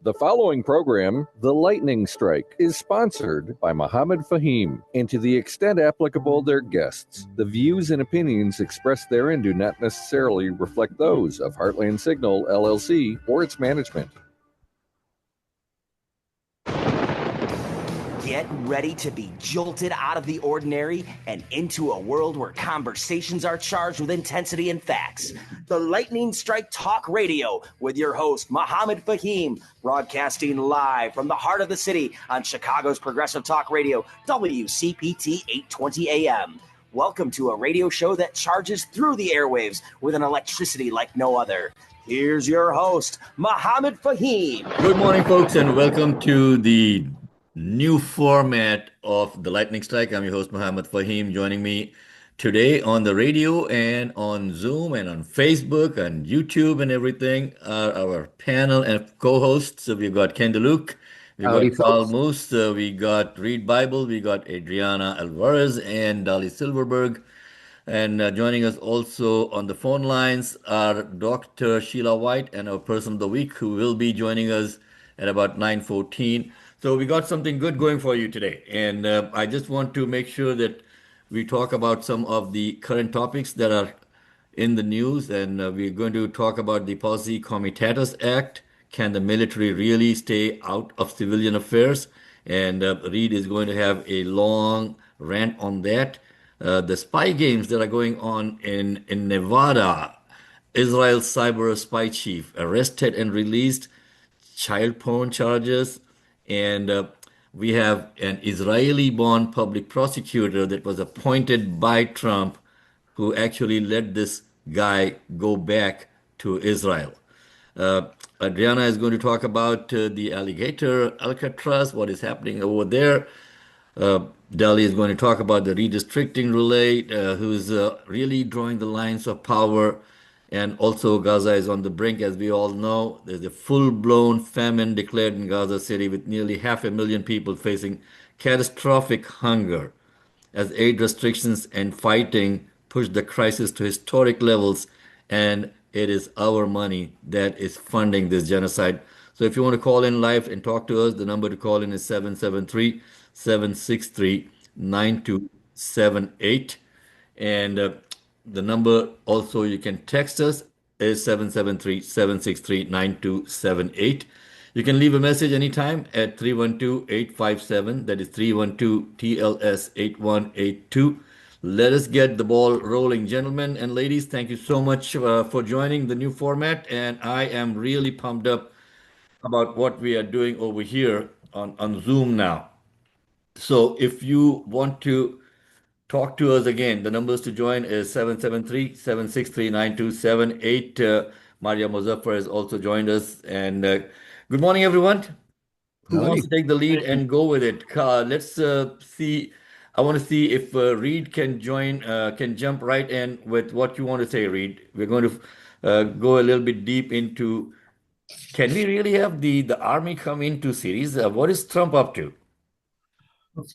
The following program, The Lightning Strike, is sponsored by Mohammed Fahim, and to the extent applicable, their guests. The views and opinions expressed therein do not necessarily reflect those of Heartland Signal, LLC, or its management. Get ready to be jolted out of the ordinary and into a world where conversations are charged with intensity and facts. The Lightning Strike Talk Radio with your host, Mohammed Fahim, broadcasting live from the heart of the city on Chicago's Progressive Talk Radio, WCPT 820 AM. Welcome to a radio show that charges through the airwaves with an electricity like no other. Here's your host, Mohammed Fahim. Good morning, folks, and welcome to the new format of the Lightning Strike. I'm your host, Mohammed Fahim. Joining me today on the radio and on Zoom and on Facebook and YouTube and everything are our panel and co-hosts. So we've got Ken DeLuke, we've got Paul Moose, we got Read Bible, we got Adriana Alvarez and Dolly Silverberg. And joining us also on the phone lines are Dr. Sheila White and our person of the week, who will be joining us at about 9:14. So we got something good going for you today. And I just want to make sure that we talk about some of the current topics that are in the news. And we're going to talk about the Posse Comitatus Act. Can the military really stay out of civilian affairs? And Reed is going to have a long rant on that. The spy games that are going on in Nevada. Israel's cyber spy chief arrested and released, child porn charges. And we have an Israeli-born public prosecutor that was appointed by Trump who actually let this guy go back to Israel. Adriana is going to talk about the alligator Alcatraz, what is happening over there. Dali is going to talk about the redistricting relay, who's really drawing the lines of power. And also Gaza is on the brink, as we all know. There's a full-blown famine declared in Gaza City with nearly 500,000 people facing catastrophic hunger as aid restrictions and fighting push the crisis to historic levels. And it is our money that is funding this genocide. So if you want to call in live and talk to us, the number to call in is 773-763-9278. And the number also you can text us is 773-763-9278. You can leave a message anytime at 312-857. That is 312-TLS-8182. Let us get the ball rolling. Gentlemen and ladies, thank you so much for joining the new format. And I am really pumped up about what we are doing over here on Zoom now. So if you want to talk to us again, the numbers to join is 773-763-9278. Maria Muzaffar has also joined us. And good morning, everyone. Who wants to take the lead and go with it? Let's see. I want to see if Reed can join, can jump right in with what you want to say, Reed. We're going to go a little bit deep into, can we really have the army come into cities? What is Trump up to?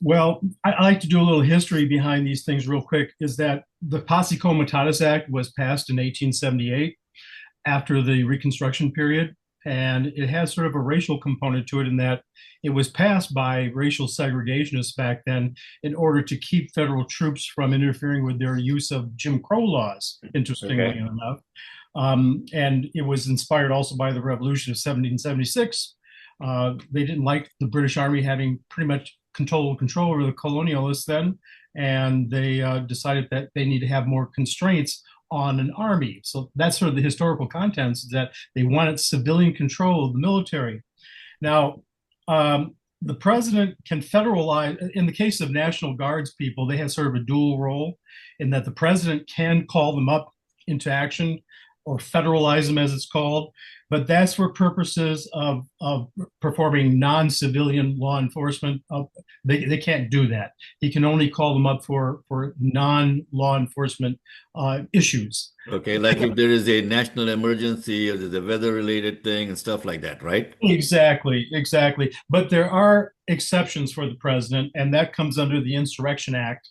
Well, I like to do a little history behind these things real quick, is that the Posse Comitatus Act was passed in 1878 after the Reconstruction period, and it has sort of a racial component to it in that it was passed by racial segregationists back then in order to keep federal troops from interfering with their use of Jim Crow laws, interestingly enough. And it was inspired also by the Revolution of 1776. They didn't like the British Army having pretty much control over the colonialists then, and they decided that they need to have more constraints on an army. So that's sort of the historical contents, that they wanted civilian control of the military. Now, the president can federalize. In the case of National Guards people, they have sort of a dual role in that the president can call them up into action or federalize them, as it's called, but that's for purposes of performing non-civilian law enforcement. They can't do that. He can only call them up for non-law enforcement issues. Okay, like if there is a national emergency or there's a weather-related thing and stuff like that, right? Exactly. But there are exceptions for the president, and that comes under the Insurrection Act.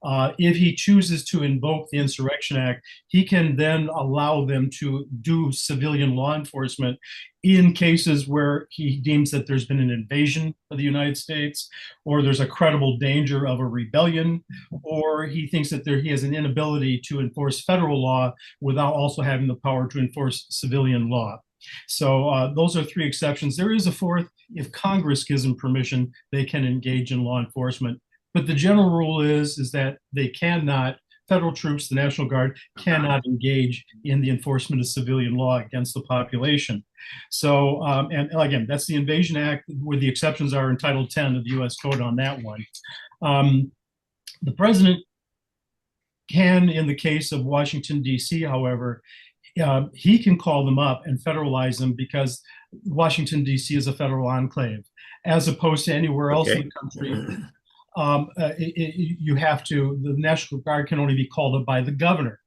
If he chooses to invoke the Insurrection Act, he can then allow them to do civilian law enforcement in cases where he deems that there's been an invasion of the United States, or there's a credible danger of a rebellion, or he thinks that he has an inability to enforce federal law without also having the power to enforce civilian law. So those are three exceptions. There is a fourth. If Congress gives them permission, they can engage in law enforcement. But the general rule is that they cannot, federal troops, the National Guard, cannot engage in the enforcement of civilian law against the population. So, and again, that's the Invasion Act, where the exceptions are in Title 10 of the U.S. Code on that one. The president can, in the case of Washington, D.C., however, he can call them up and federalize them because Washington, D.C. is a federal enclave, as opposed to anywhere else in the country. The National Guard can only be called up by the governor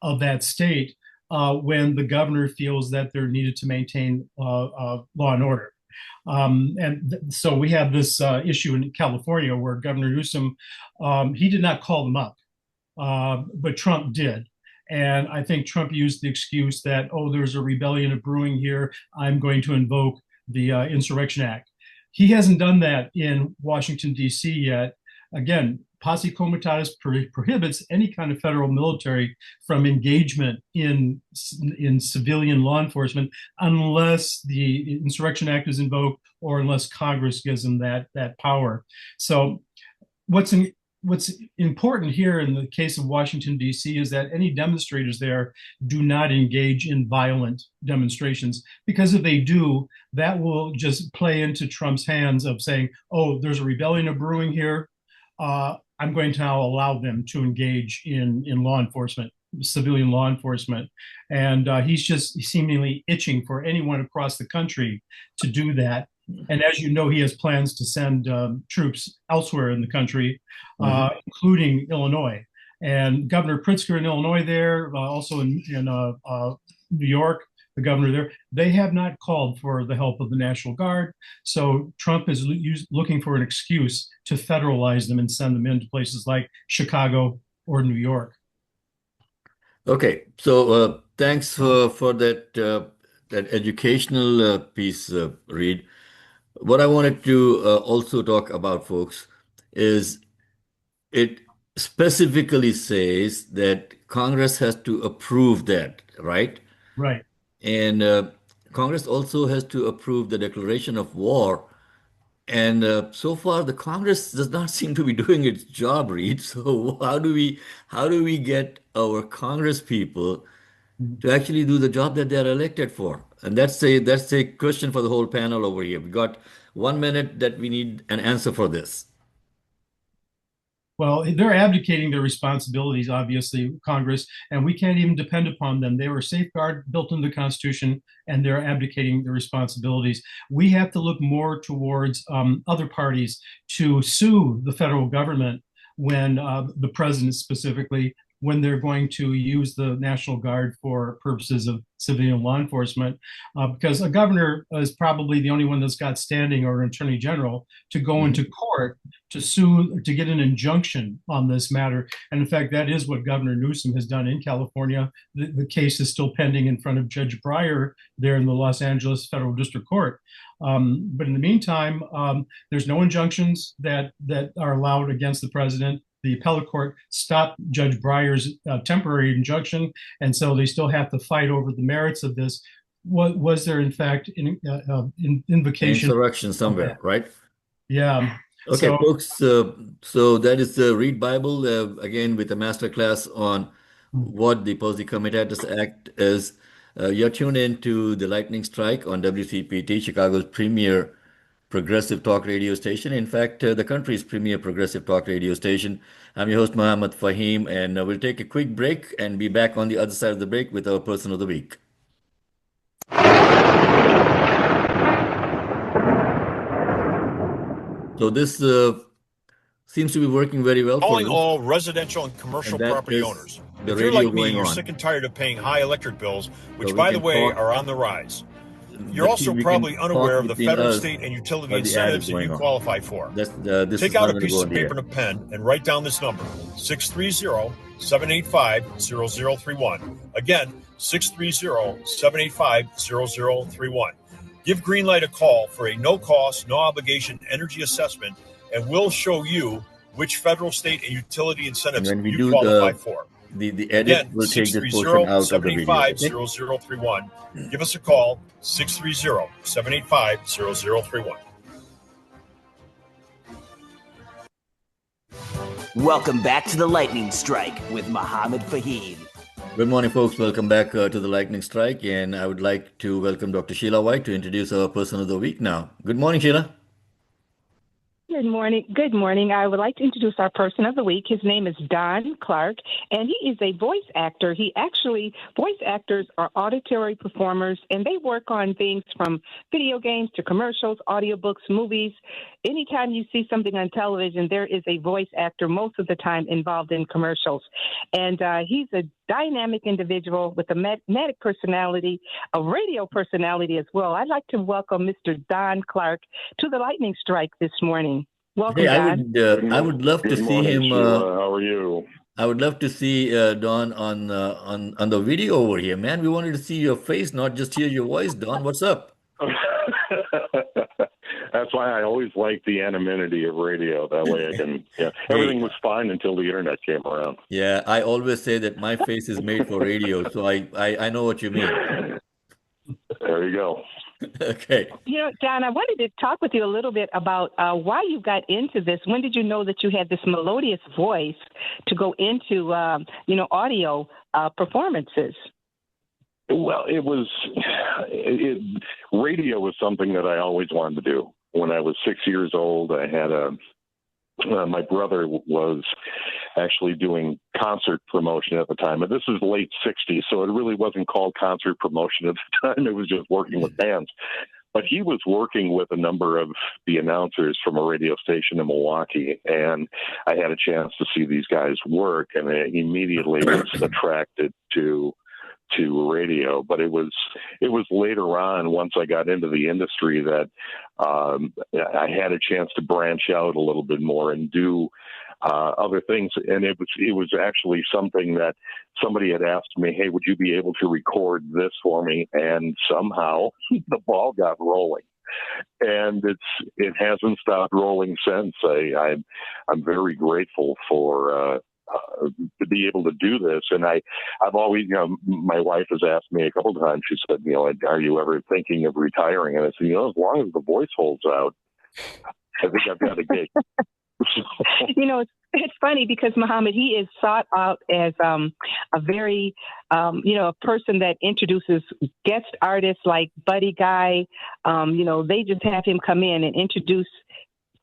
of that state when the governor feels that they're needed to maintain law and order. So we have this issue in California where Governor Newsom, he did not call them up, but Trump did. And I think Trump used the excuse that, oh, there's a rebellion brewing here, I'm going to invoke the Insurrection Act. He hasn't done that in Washington, D.C. yet. Again, posse comitatus prohibits any kind of federal military from engagement in civilian law enforcement unless the Insurrection Act is invoked or unless Congress gives them that power. So what's important here in the case of Washington, D.C. is that any demonstrators there do not engage in violent demonstrations, because if they do, that will just play into Trump's hands of saying, oh, there's a rebellion brewing here. I'm going to now allow them to engage in law enforcement, civilian law enforcement. And he's just seemingly itching for anyone across the country to do that. And as you know, he has plans to send troops elsewhere in the country, including Illinois. And Governor Pritzker in Illinois there, also in New York, the governor there, they have not called for the help of the National Guard. So Trump is looking for an excuse to federalize them and send them into places like Chicago or New York. Okay, so thanks for that educational piece, Reed. What I wanted to also talk about, folks, is it specifically says that Congress has to approve that, right? Right. And Congress also has to approve the declaration of war. And so far, the Congress does not seem to be doing its job, Reed. So how do we get our Congress people to actually do the job that they're elected for? And that's a question for the whole panel over here. We got 1 minute that we need an answer for this. Well, they're abdicating their responsibilities, obviously, Congress, and we can't even depend upon them. They were a safeguard built into the Constitution, and they're abdicating their responsibilities. We have to look more towards other parties to sue the federal government when the president specifically, when they're going to use the National Guard for purposes of civilian law enforcement, because a governor is probably the only one that's got standing, or an attorney general, to go into court to sue, to get an injunction on this matter. And in fact, that is what Governor Newsom has done in California. The case is still pending in front of Judge Breyer there in the Los Angeles Federal District Court. But in the meantime, there's no injunctions that are allowed against the president. The appellate court stopped Judge Breyer's temporary injunction, and so they still have to fight over the merits of this. Was there, in fact, invocation? Insurrection somewhere, right? Yeah. Okay, folks. So that is the Reed Bible, again, with a masterclass on what the Posse Comitatus Act is. You're tuned in to the Lightning Strike on WCPT, Chicago's premier progressive talk radio station. In fact, the country's premier progressive talk radio station. I'm your host, Muhammad Fahim, and we'll take a quick break and be back on the other side of the break with our person of the week. So this seems to be working very well. Calling all residential and commercial property owners. If you're like me, you're sick and tired of paying high electric bills, which, by the way, are on the rise. You're also we probably can unaware talk of the between federal, us state, and utility while the ad is incentives that going you on. qualify for. This Take is out not a going to piece go of on the paper air. and a pen and write down this number, 630-785-0031. Again, 630-785-0031. Give Greenlight a call for a no-cost, no-obligation energy assessment, and we'll show you which federal, state, and utility incentives And when we you do qualify for. the edit, Again, will take this portion out of the video. Okay? 630-785-0031. Give us a call, 630-785-0031. Welcome back to the Lightning Strike with Mohammed Fahim. Good morning, folks. Welcome back to the Lightning Strike. And I would like to welcome Dr. Sheila White to introduce our person of the week now. Good morning, Sheila. Good morning. Good morning. I would like to introduce our person of the week. His name is Don Clark, and he is a voice actor. Voice actors are auditory performers, and they work on things from video games to commercials, audiobooks, movies. Anytime you see something on television, there is a voice actor most of the time involved in commercials. And he's a dynamic individual with a magnetic personality, a radio personality as well. I'd like to welcome Mr. Don Clark to the Lightning Strike this morning. Welcome, Hey, Don. I would love to see him. Sheila. How are you? I would love to see Don on the video over here, man. We wanted to see your face, not just hear your voice. Don, what's up? That's why I always like the anonymity of radio. That way I can, everything was fine until the internet came around. Yeah, I always say that my face is made for radio, so I know what you mean. There you go. Okay. You know, Don, I wanted to talk with you a little bit about why you got into this. When did you know that you had this melodious voice to go into, audio performances? Well, radio was something that I always wanted to do. When I was 6 years old, I had my brother was actually doing concert promotion at the time. And this is late 60s, so it really wasn't called concert promotion at the time. It was just working with bands. But he was working with a number of the announcers from a radio station in Milwaukee, and I had a chance to see these guys work, and I immediately was attracted to radio. But it was later on, once I got into the industry, that I had a chance to branch out a little bit more and do other things. And it was actually something that somebody had asked me, hey, would you be able to record this for me? And somehow the ball got rolling. And it hasn't stopped rolling since. I'm very grateful for to be able to do this. And I've always, my wife has asked me a couple of times, she said, are you ever thinking of retiring? And I said, as long as the voice holds out, I think I've got a gig. It's funny because Mohammed, he is sought out as a very, a person that introduces guest artists like Buddy Guy. They just have him come in and introduce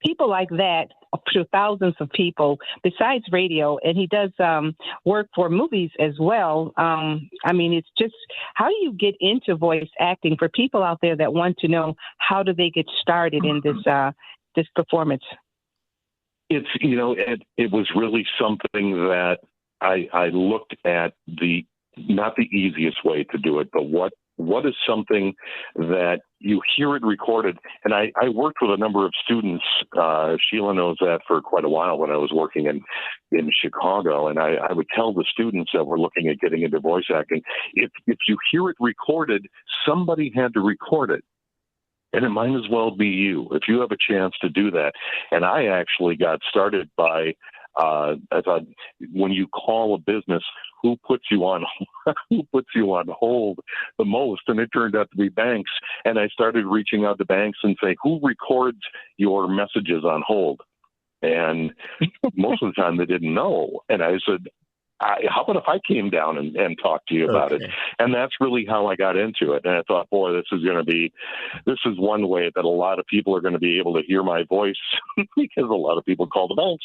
people like that to thousands of people besides radio. And he does work for movies as well. It's just, how do you get into voice acting for people out there that want to know how do they get started in this performance? It was really something that I looked at not the easiest way to do it, but what is something that you hear it recorded. And I worked with a number of students. Sheila knows that for quite a while when I was working in Chicago. And I would tell the students that were looking at getting into voice acting, if you hear it recorded, somebody had to record it. And it might as well be you if you have a chance to do that. And I actually got started by, I thought, when you call a business, who puts you on hold the most? And it turned out to be banks. And I started reaching out to banks and say, who records your messages on hold? And most of the time they didn't know. And I said, how about if I came down and talked to you about it? And that's really how I got into it. And I thought, boy, this is one way that a lot of people are going to be able to hear my voice because a lot of people call the banks.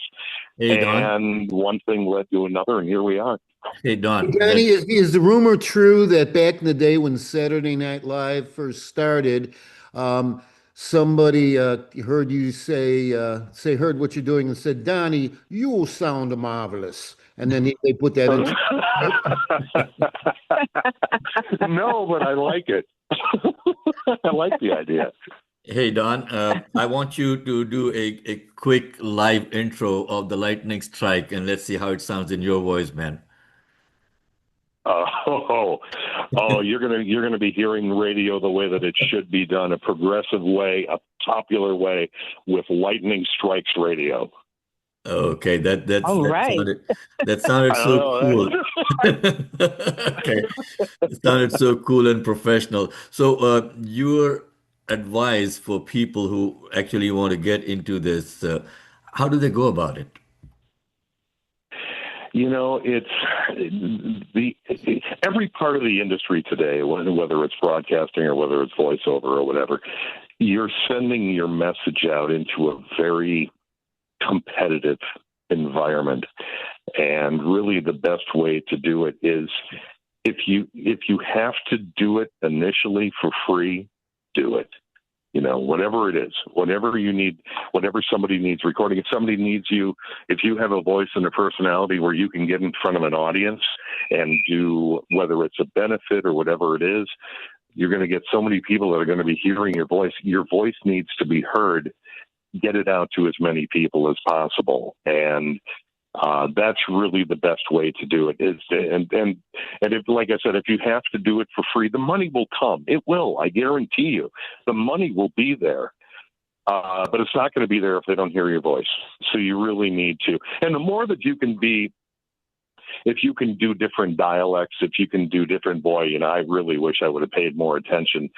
Hey, and one thing led to another, and here we are. Hey, Don. Danny, is the rumor true that back in the day when Saturday Night Live first started, somebody heard you heard what you're doing and said, Donnie, you sound marvelous. And then they put that in. No, but I like it. I like the idea. Hey, Don, I want you to do a quick live intro of the lightning strike, and let's see how it sounds in your voice, man. You're gonna be hearing radio the way that it should be done, a progressive way, a popular way, with Lightning Strikes Radio. Okay, All right. that sounded I so don't cool. know. Okay, it sounded so cool and professional. So, your advice for people who actually want to get into this, how do they go about it? It's every part of the industry today, whether it's broadcasting or whether it's voiceover or whatever, you're sending your message out into a very competitive environment. And really the best way to do it is, if you have to do it initially for free, do it. Whatever it is, whatever you need, whatever somebody needs recording. If somebody needs you, if you have a voice and a personality where you can get in front of an audience and do, whether it's a benefit or whatever it is, you're going to get so many people that are going to be hearing your voice. Your voice needs to be heard. Get it out to as many people as possible. And that's really the best way to do it. And if, like I said, if you have to do it for free, the money will come. It will. I guarantee you, the money will be there. But it's not going to be there if they don't hear your voice. So you really need to. And the more that you can be, if you can do different dialects, if you can do different, I really wish I would have paid more attention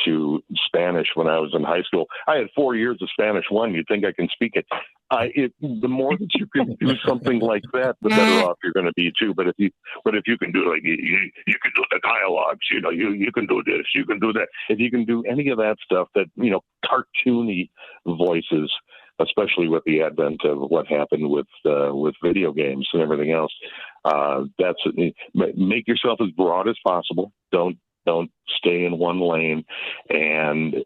to Spanish when I was in high school. I had 4 years of Spanish 1. You'd think I can speak it. The more that you can do something like that, the better off you're going to be too. But if you can do, like, you can do the dialogues, you can do this, you can do that. If you can do any of that stuff, that cartoony voices, especially with the advent of what happened with video games and everything else. Make yourself as broad as possible. Don't stay in one lane. And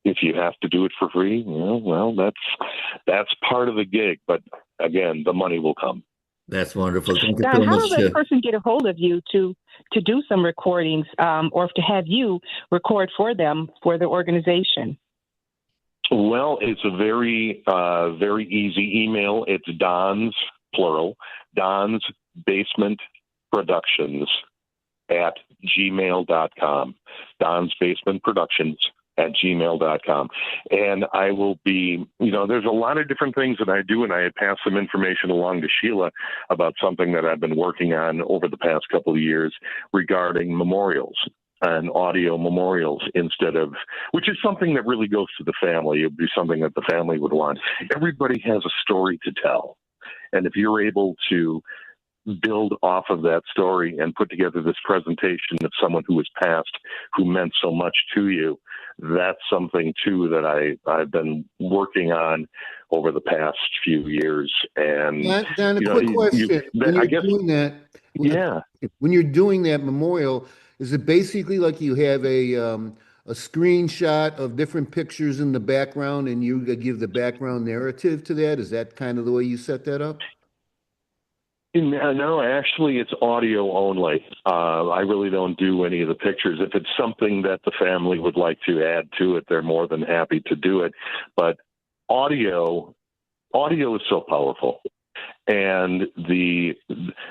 if you have to do it for free, well, that's part of the gig. But again, the money will come. That's wonderful. Thank you Don, so how much. does a person get a hold of you to do some recordings, or to have you record for them, for the organization? Well, it's a very, very easy email. It's Don's, plural, Don's Basement Productions at gmail.com. Don's Basement Productions at gmail.com. And I will be, there's a lot of different things that I do, and I had passed some information along to Sheila about something that I've been working on over the past couple of years regarding memorials and audio memorials, which is something that really goes to the family. It would be something that the family would want. Everybody has a story to tell. And if you're able to build off of that story and put together this presentation of someone who has passed, who meant so much to you, that's something too that I've been working on over the past few years. And Don, a quick question. When you're doing that memorial, is it basically like you have a screenshot of different pictures in the background and you give the background narrative to that? Is that kind of the way you set that up? No, actually, it's audio only. I really don't do any of the pictures. If it's something that the family would like to add to it, they're more than happy to do it. But audio is so powerful. And the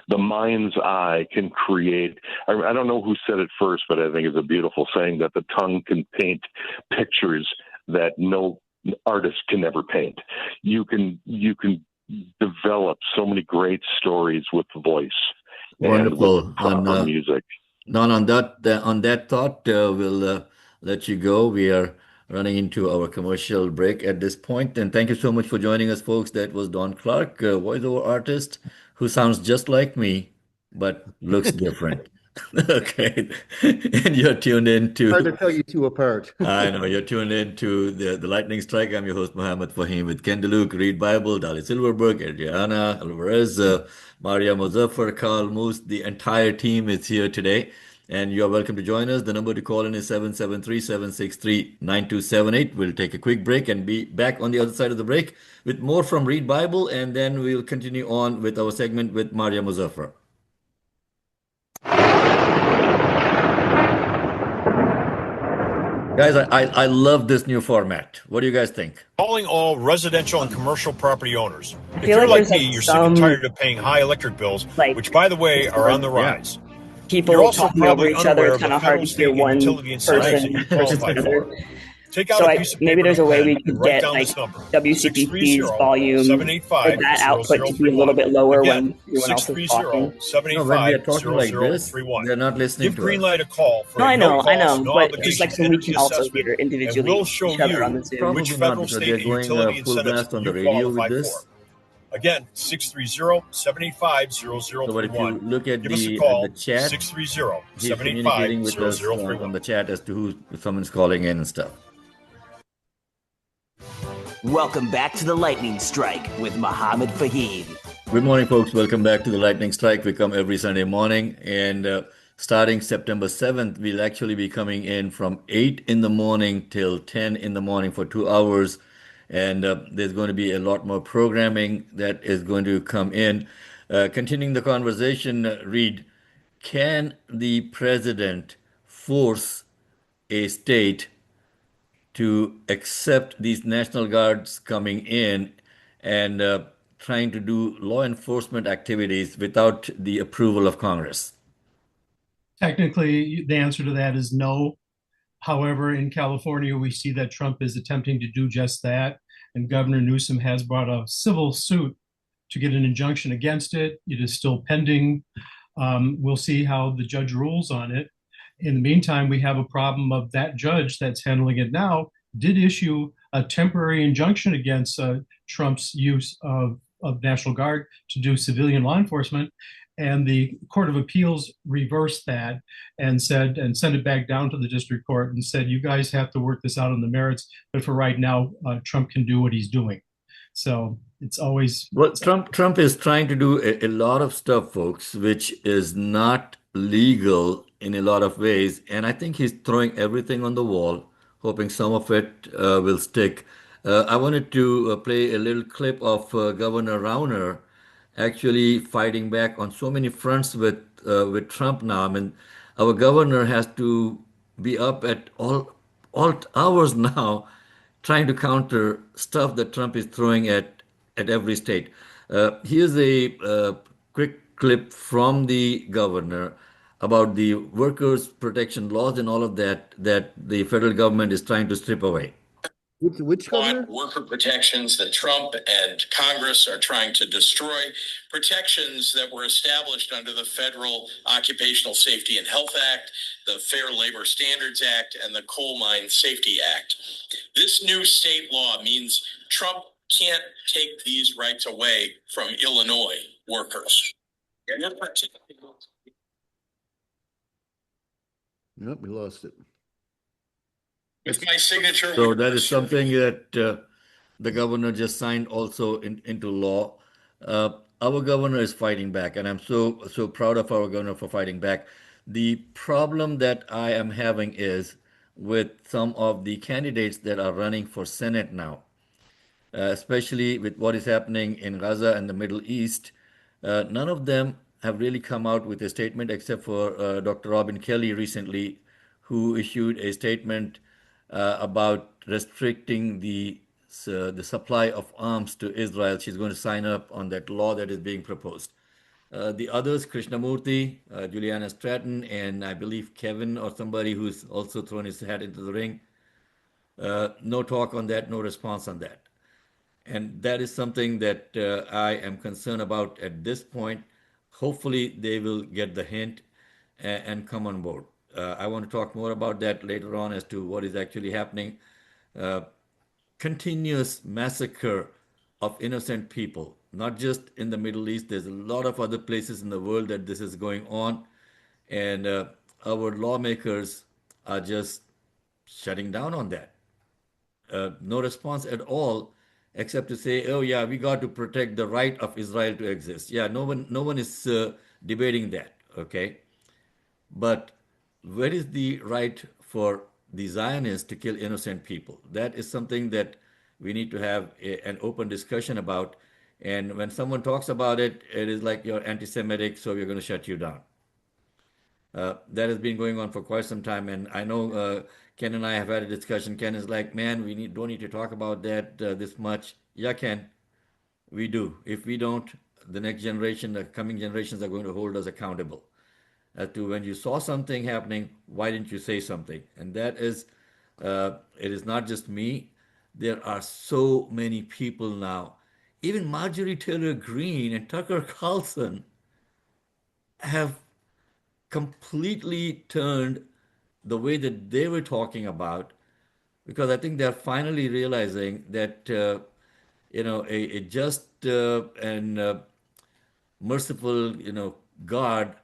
mind's eye can create, I don't know who said it first, but I think it's a beautiful saying that the tongue can paint pictures that no artist can ever paint. You can develop so many great stories with the voice. Wonderful. And with proper music. Don, on that thought, we'll let you go. We are running into our commercial break at this point. And thank you so much for joining us, folks. That was Don Clark, a voiceover artist who sounds just like me, but looks different. Okay. And you're tuned in to... Hard to tell you two apart. I know. You're tuned in to the Lightning Strike. I'm your host, Muhammad Fahim, with Ken DeLuke, Read Bible, Dali Silverberg, Adriana Alvarez, Maria Muzaffar, Carl Moose. The entire team is here today. And you're welcome to join us. The number to call in is 773-763-9278. We'll take a quick break and be back on the other side of the break with more from Read Bible. And then we'll continue on with our segment with Maria Muzaffar. Guys, I love this new format. What do you guys think? Calling all residential and commercial property owners. If feel you're like like there's, me, like, you're sick and some, tired of paying high electric bills, like, which, by the way, are on the Yeah. rise. people You're also talking over probably each other. unaware It's of the kind of hard federal, to state, hear and one utility incentives that you person qualify versus for. another. Take out So a piece of maybe paper there's and a way pen we and could write get down like this number: WCPT's volume, for that output to be a little 630-785-0031. bit lower Again, when everyone else is talking. No, when we are talking like this, 630-785-0031. they're not listening Give to us. Greenlight a call for No, a I know, no-cost, but just no-obligation like so we energy can also assessment, hear and individually we'll show each other on you the Zoom. Probably which not federal, because state, they're and going utility full incentives blast on you the radio with qualify this. for. Again, So, but if you 630-785-0031. look at Give us a the call, chat, he's communicating with us on 630-785-0031. the chat as to who someone's calling in and stuff. Welcome back to the Lightning Strike with Mohammed Fahim. Good morning, folks. Welcome back to the Lightning Strike. We come every Sunday morning, and starting September 7th, we'll actually be coming in from 8 in the morning till 10 in the morning for 2 hours. And there's going to be a lot more programming that is going to come in. Continuing the conversation, Reed, can the president force a state to accept these National Guards coming in and trying to do law enforcement activities without the approval of Congress? Technically, the answer to that is no. However, in California, we see that Trump is attempting to do just that, and Governor Newsom has brought a civil suit to get an injunction against it. It is still pending. We'll see how the judge rules on it. In the meantime, we have a problem of that judge that's handling it now did issue a temporary injunction against Trump's use of National Guard to do civilian law enforcement. And the Court of Appeals reversed that and said, and sent it back down to the district court and said, you guys have to work this out on the merits. But for right now, Trump can do what he's doing. So it's always. Well, Trump is trying to do a lot of stuff, folks, which is not legal in a lot of ways. And I think he's throwing everything on the wall, hoping some of it will stick. I wanted to play a little clip of Governor Rauner actually fighting back on so many fronts with Trump now. I mean, our governor has to be up at all hours now, trying to counter stuff that Trump is throwing at every state. Here's a quick clip from the governor about the workers' protection laws and all of that the federal government is trying to strip away. Which governor? Worker protections that Trump and Congress are trying to destroy, protections that were established under the Federal Occupational Safety and Health Act, the Fair Labor Standards Act, and the Coal Mine Safety Act. This new state law means Trump can't take these rights away from Illinois workers. Nope, we lost it. With my signature. So that is something that the governor just signed also into law. Our governor is fighting back, and I'm so proud of our governor for fighting back. The problem that I am having is with some of the candidates that are running for Senate now, especially with what is happening in Gaza and the Middle East. None of them have really come out with a statement except for Dr. Robin Kelly recently, who issued a statement about restricting the supply of arms to Israel. She's going to sign up on that law that is being proposed. The others, Krishnamurti, Juliana Stratton, and I believe Kevin or somebody who's also thrown his hat into the ring. No talk on that, no response on that. And that is something that I am concerned about at this point. Hopefully they will get the hint and come on board. I want to talk more about that later on as to what is actually happening. Continuous massacre of innocent people, not just in the Middle East. There's a lot of other places in the world that this is going on. And our lawmakers are just shutting down on that. No response at all, except to say, oh yeah, we got to protect the right of Israel to exist. Yeah, no one is debating that, okay? But where is the right for the Zionists to kill innocent people? That is something that we need to have an open discussion about. And when someone talks about it, it is like you're anti-Semitic, so we're going to shut you down. That has been going on for quite some time. And I know Ken and I have had a discussion. Ken is like, man, don't need to talk about that this much. Yeah, Ken, we do. If we don't, the next generation, the coming generations are going to hold us accountable as to when you saw something happening, why didn't you say something? And that is, it is not just me. There are so many people now. Even Marjorie Taylor Greene and Tucker Carlson have completely turned the way that they were talking about, because I think they're finally realizing that a just and merciful God,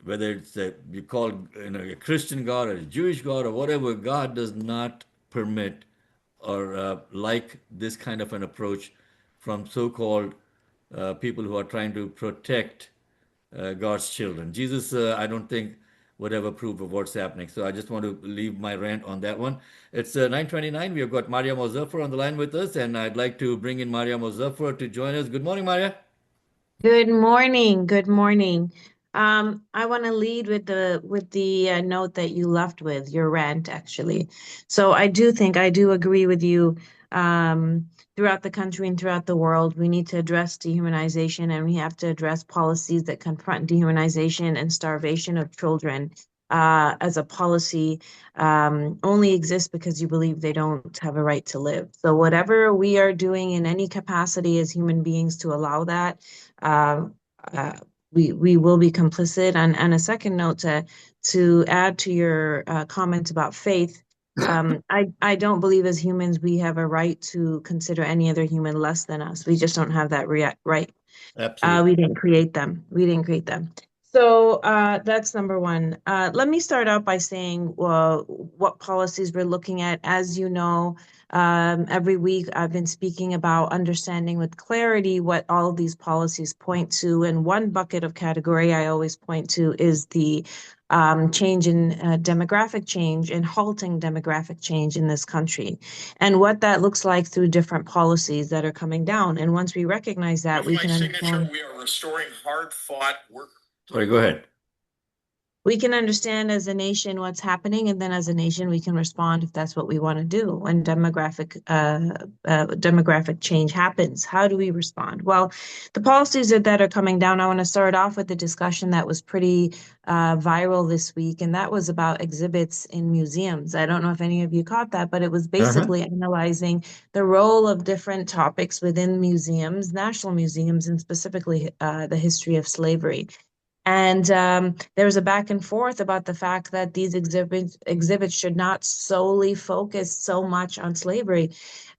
whether it's you call a Christian God or a Jewish God or whatever, God does not permit or like this kind of an approach from so-called people who are trying to protect God's children. Jesus, I don't think would ever approve of what's happening. So I just want to leave my rant on that one. It's 9:29. We have got Maria Mozaffar on the line with us, and I'd like to bring in Maria Mozaffar to join us. Good morning, Maria. Good morning. Good morning. I want to lead with the note that you left with your rant, actually. So I do agree with you. Throughout the country and throughout the world, we need to address dehumanization, and we have to address policies that confront dehumanization and starvation of children. As a policy only exists because you believe they don't have a right to live. So whatever we are doing in any capacity as human beings to allow that, we will be complicit. And a second note to add to your comment about faith, I don't believe as humans we have a right to consider any other human less than us. We just don't have that right. Absolutely. We didn't create them. So that's number one. Let me start out by saying what policies we're looking at. As you know, every week I've been speaking about understanding with clarity what all of these policies point to. And one bucket of category I always point to is the change in demographic change and halting demographic change in this country, and what that looks like through different policies that are coming down. And once we recognize that, we can understand. We are restoring hard-fought work. Sorry, go ahead. We can understand as a nation what's happening, and then as a nation we can respond if that's what we want to do. When demographic change happens, how do we respond? Well, the policies that are coming down, I want to start off with the discussion that was pretty viral this week, and that was about exhibits in museums. I don't know if any of you caught that, but it was basically analyzing the role of different topics within museums, national museums, and specifically the history of slavery. And there was a back and forth about the fact that these exhibits should not solely focus so much on slavery.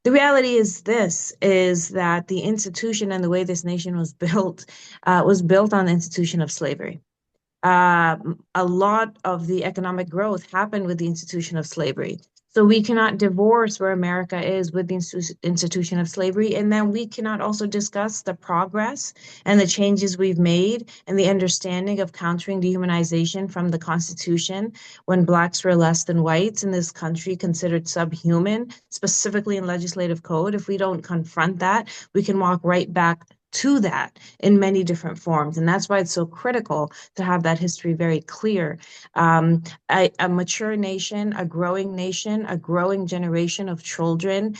The reality is that the institution and the way this nation was built on the institution of slavery. A lot of the economic growth happened with the institution of slavery. So we cannot divorce where America is with the institution of slavery. And then we cannot also discuss the progress and the changes we've made and the understanding of countering dehumanization from the Constitution, when Blacks were less than whites in this country, considered subhuman, specifically in legislative code. If we don't confront that, we can walk right back to that in many different forms. And that's why it's so critical to have that history very clear. A mature nation, a growing generation of children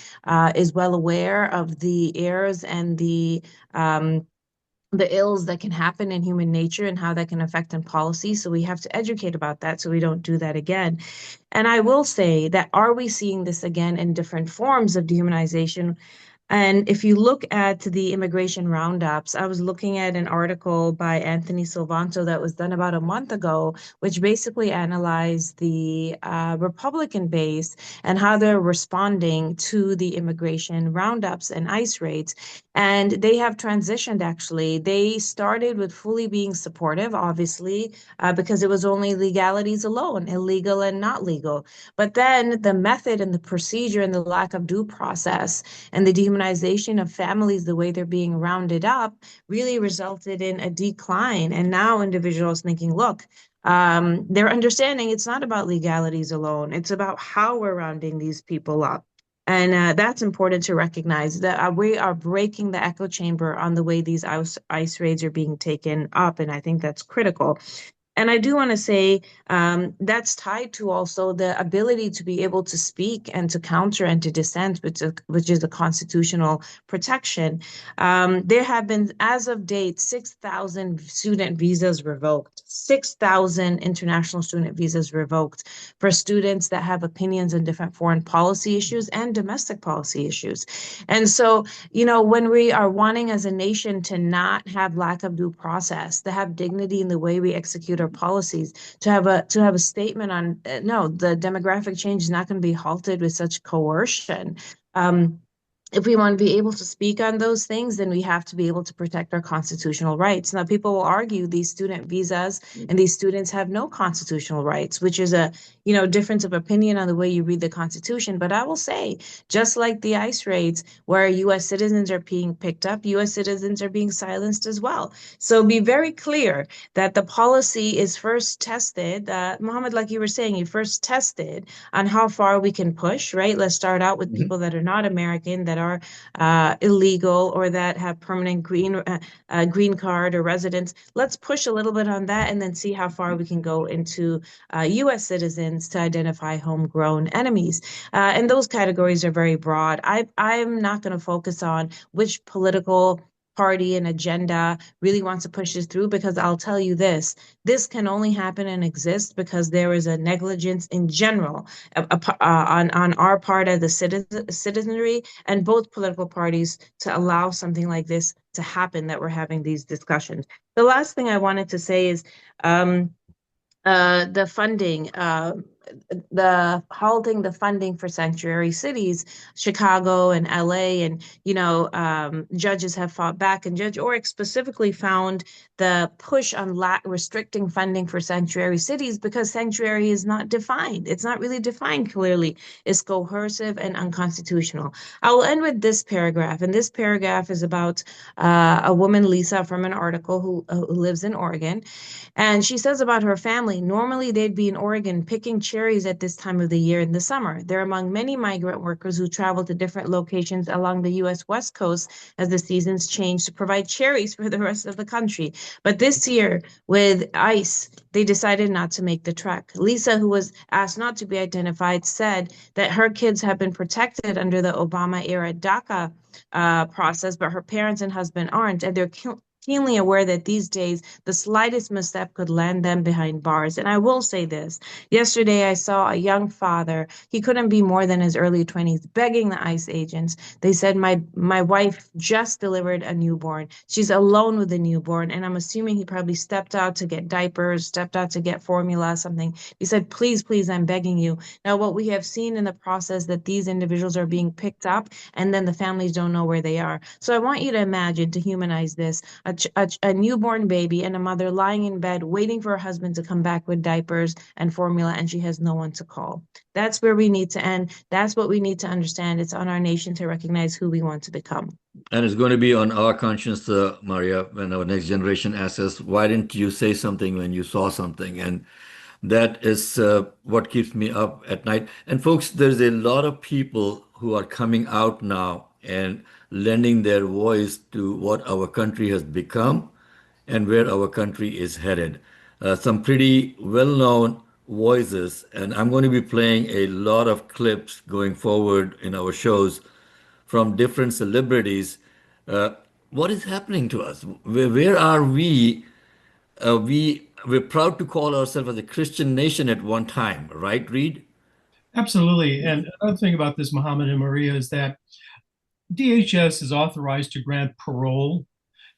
is well aware of the errors and the ills that can happen in human nature and how that can affect in policy. So we have to educate about that so we don't do that again. And I will say that, are we seeing this again in different forms of dehumanization? And if you look at the immigration roundups, I was looking at an article by Anthony Silvanto that was done about a month ago, which basically analyzed the Republican base and how they're responding to the immigration roundups and ICE raids. And they have transitioned, actually. They started with fully being supportive, obviously, because it was only legalities alone, illegal and not legal. But then the method and the procedure and the lack of due process and the dehumanization of families, the way they're being rounded up, really resulted in a decline. And now individuals thinking, look, they're understanding it's not about legalities alone. It's about how we're rounding these people up. And that's important to recognize, that we are breaking the echo chamber on the way these ICE raids are being taken up. And I think that's critical. And I do want to say that's tied to also the ability to be able to speak and to counter and to dissent, which is a constitutional protection. There have been, as of date, 6,000 student visas revoked, 6,000 international student visas revoked for students that have opinions on different foreign policy issues and domestic policy issues. And so, when we are wanting as a nation to not have lack of due process, to have dignity in the way we execute our policies, to have a statement on no, the demographic change is not going to be halted with such coercion. If we want to be able to speak on those things, then we have to be able to protect our constitutional rights. Now, people will argue these student visas and these students have no constitutional rights, which is a difference of opinion on the way you read the Constitution. But I will say, just like the ICE raids where U.S. citizens are being picked up, U.S. citizens are being silenced as well. So be very clear that the policy is first tested. Mohammed, like you were saying, you first tested on how far we can push, right? Let's start out with people that are not American, that are illegal, or that have permanent green card or residence. Let's push a little bit on that and then see how far we can go into U.S. citizens to identify homegrown enemies. And those categories are very broad. I'm not going to focus on which political party and agenda really wants to push this through, because I'll tell you this can only happen and exist because there is a negligence in general on our part of the citizenry and both political parties to allow something like this to happen, that we're having these discussions. The last thing I wanted to say is the funding, the halting the funding for sanctuary cities, Chicago and LA, and judges have fought back, and Judge Oreck specifically found the push on restricting funding for sanctuary cities because sanctuary is not defined. It's not really defined clearly. It's coercive and unconstitutional. I will end with this paragraph, and this paragraph is about a woman, Lisa, from an article who lives in Oregon, and she says about her family, normally they'd be in Oregon picking cherries at this time of the year in the summer. They're among many migrant workers who travel to different locations along the U.S. West Coast as the seasons change to provide cherries for the rest of the country. But this year, with ICE, they decided not to make the trek. Lisa, who was asked not to be identified, said that her kids have been protected under the Obama-era DACA process, but her parents and husband aren't, and they're keenly aware that these days the slightest misstep could land them behind bars. And I will say this. Yesterday, I saw a young father. He couldn't be more than his early 20s, begging the ICE agents. They said, my wife just delivered a newborn. She's alone with the newborn. And I'm assuming he probably stepped out to get diapers, stepped out to get formula, something. He said, please, I'm begging you. Now, what we have seen in the process that these individuals are being picked up and then the families don't know where they are. So I want you to imagine, to humanize this, a newborn baby and a mother lying in bed waiting for her husband to come back with diapers and formula, and she has no one to call. That's where we need to end. That's what we need to understand. It's on our nation to recognize who we want to become. And it's going to be on our conscience, Maria, when our next generation asks us, why didn't you say something when you saw something? And that is what keeps me up at night. And folks, there's a lot of people who are coming out now and lending their voice to what our country has become and where our country is headed. Some pretty well-known voices, and I'm going to be playing a lot of clips going forward in our shows from different celebrities. What is happening to us? Where are we? We're proud to call ourselves as a Christian nation at one time, right, Reed? Absolutely. And another thing about this, Mohammed and Maria, is that DHS is authorized to grant parole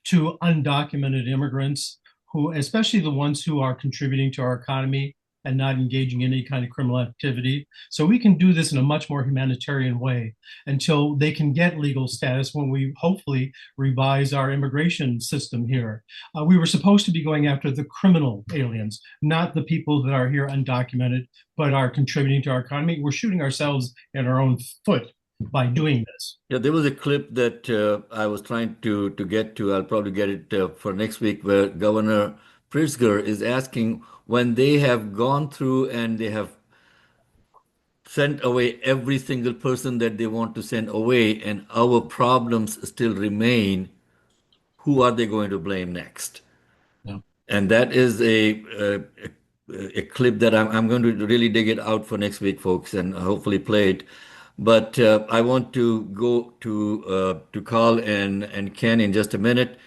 to undocumented immigrants, who, especially the ones who are contributing to our economy and not engaging in any kind of criminal activity. So we can do this in a much more humanitarian way until they can get legal status when we hopefully revise our immigration system here. We were supposed to be going after the criminal aliens, not the people that are here undocumented, but are contributing to our economy. We're shooting ourselves in our own foot by doing this. Yeah, there was a clip that I was trying to get to. I'll probably get it for next week, where Governor Pritzker is asking, when they have gone through and they have sent away every single person that they want to send away, and our problems still remain, who are they going to blame next? Yeah. And that is a clip that I'm going to really dig it out for next week, folks, and hopefully play it. But I want to go to Carl and Ken in just a minute.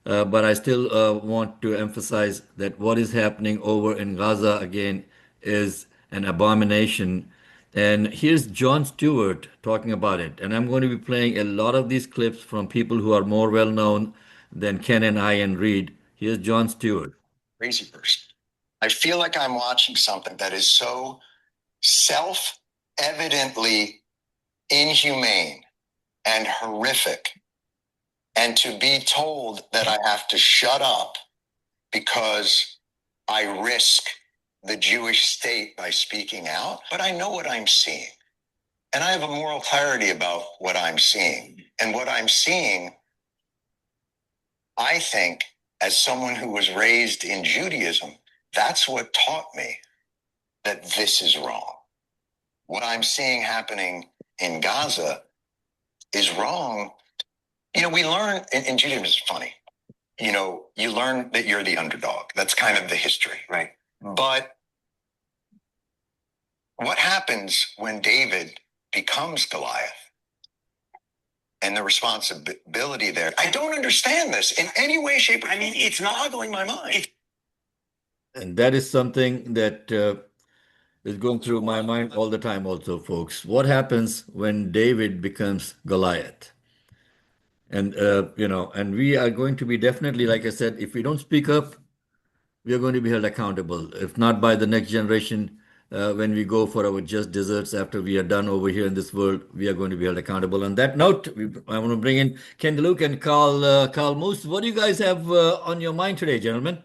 But I still want to emphasize that what is happening over in Gaza again is an abomination. And here's Jon Stewart talking about it. And I'm going to be playing a lot of these clips from people who are more well known than Ken and I and Reed. Here's Jon Stewart. Crazy person. I feel like I'm watching something that is so self-evidently inhumane and horrific. And to be told that I have to shut up because I risk the Jewish state by speaking out, but I know what I'm seeing. And I have a moral clarity about what I'm seeing. And what I'm seeing, I think, as someone who was raised in Judaism, that's what taught me that this is wrong. What I'm seeing happening in Gaza is wrong. You know, we learn in Judaism, it's funny. You know, you learn that you're the underdog. That's kind of the history, right? But what happens when David becomes Goliath? And the responsibility there. I don't understand this in any way, shape, or I mean, it's not boggling my mind. And that is something that is going through my mind all the time also, folks. What happens when David becomes Goliath? And, and we are going to be definitely, like I said, if we don't speak up, we are going to be held accountable. If not by the next generation, when we go for our just desserts after we are done over here in this world, we are going to be held accountable. On that note, I want to bring in Ken DeLuke and Carl Moose. What do you guys have on your mind today, gentlemen?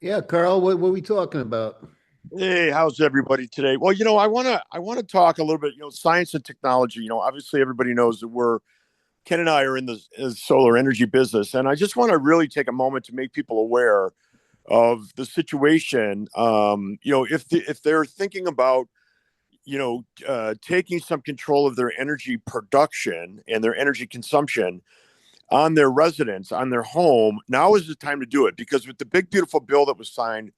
Yeah, Carl, what are we talking about? Hey, how's everybody today? Well, I want to talk a little bit, science and technology. Obviously everybody knows that Ken and I are in the solar energy business, and I just want to really take a moment to make people aware of the situation. If they're thinking about, taking some control of their energy production and their energy consumption on their residence, on their home, now is the time to do it. Because with the big, beautiful bill that was signed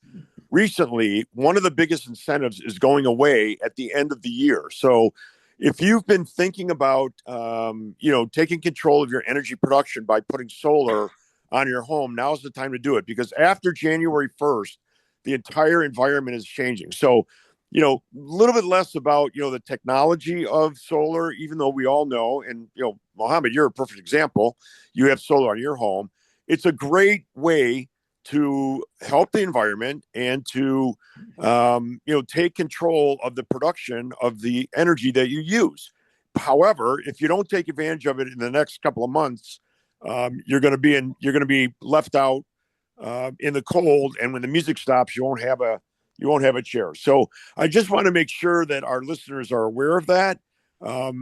recently, one of the biggest incentives is going away at the end of the year. So if you've been thinking about, taking control of your energy production by putting solar on your home, now's the time to do it. Because after January 1st, the entire environment is changing. So, a little bit less about, the technology of solar, even though we all know, and, Mohammed, you're a perfect example. You have solar on your home. It's a great way to help the environment and to, take control of the production of the energy that you use. However, if you don't take advantage of it in the next couple of months, you're going to be left out in the cold. And when the music stops, you won't have a chair. So I just want to make sure that our listeners are aware of that,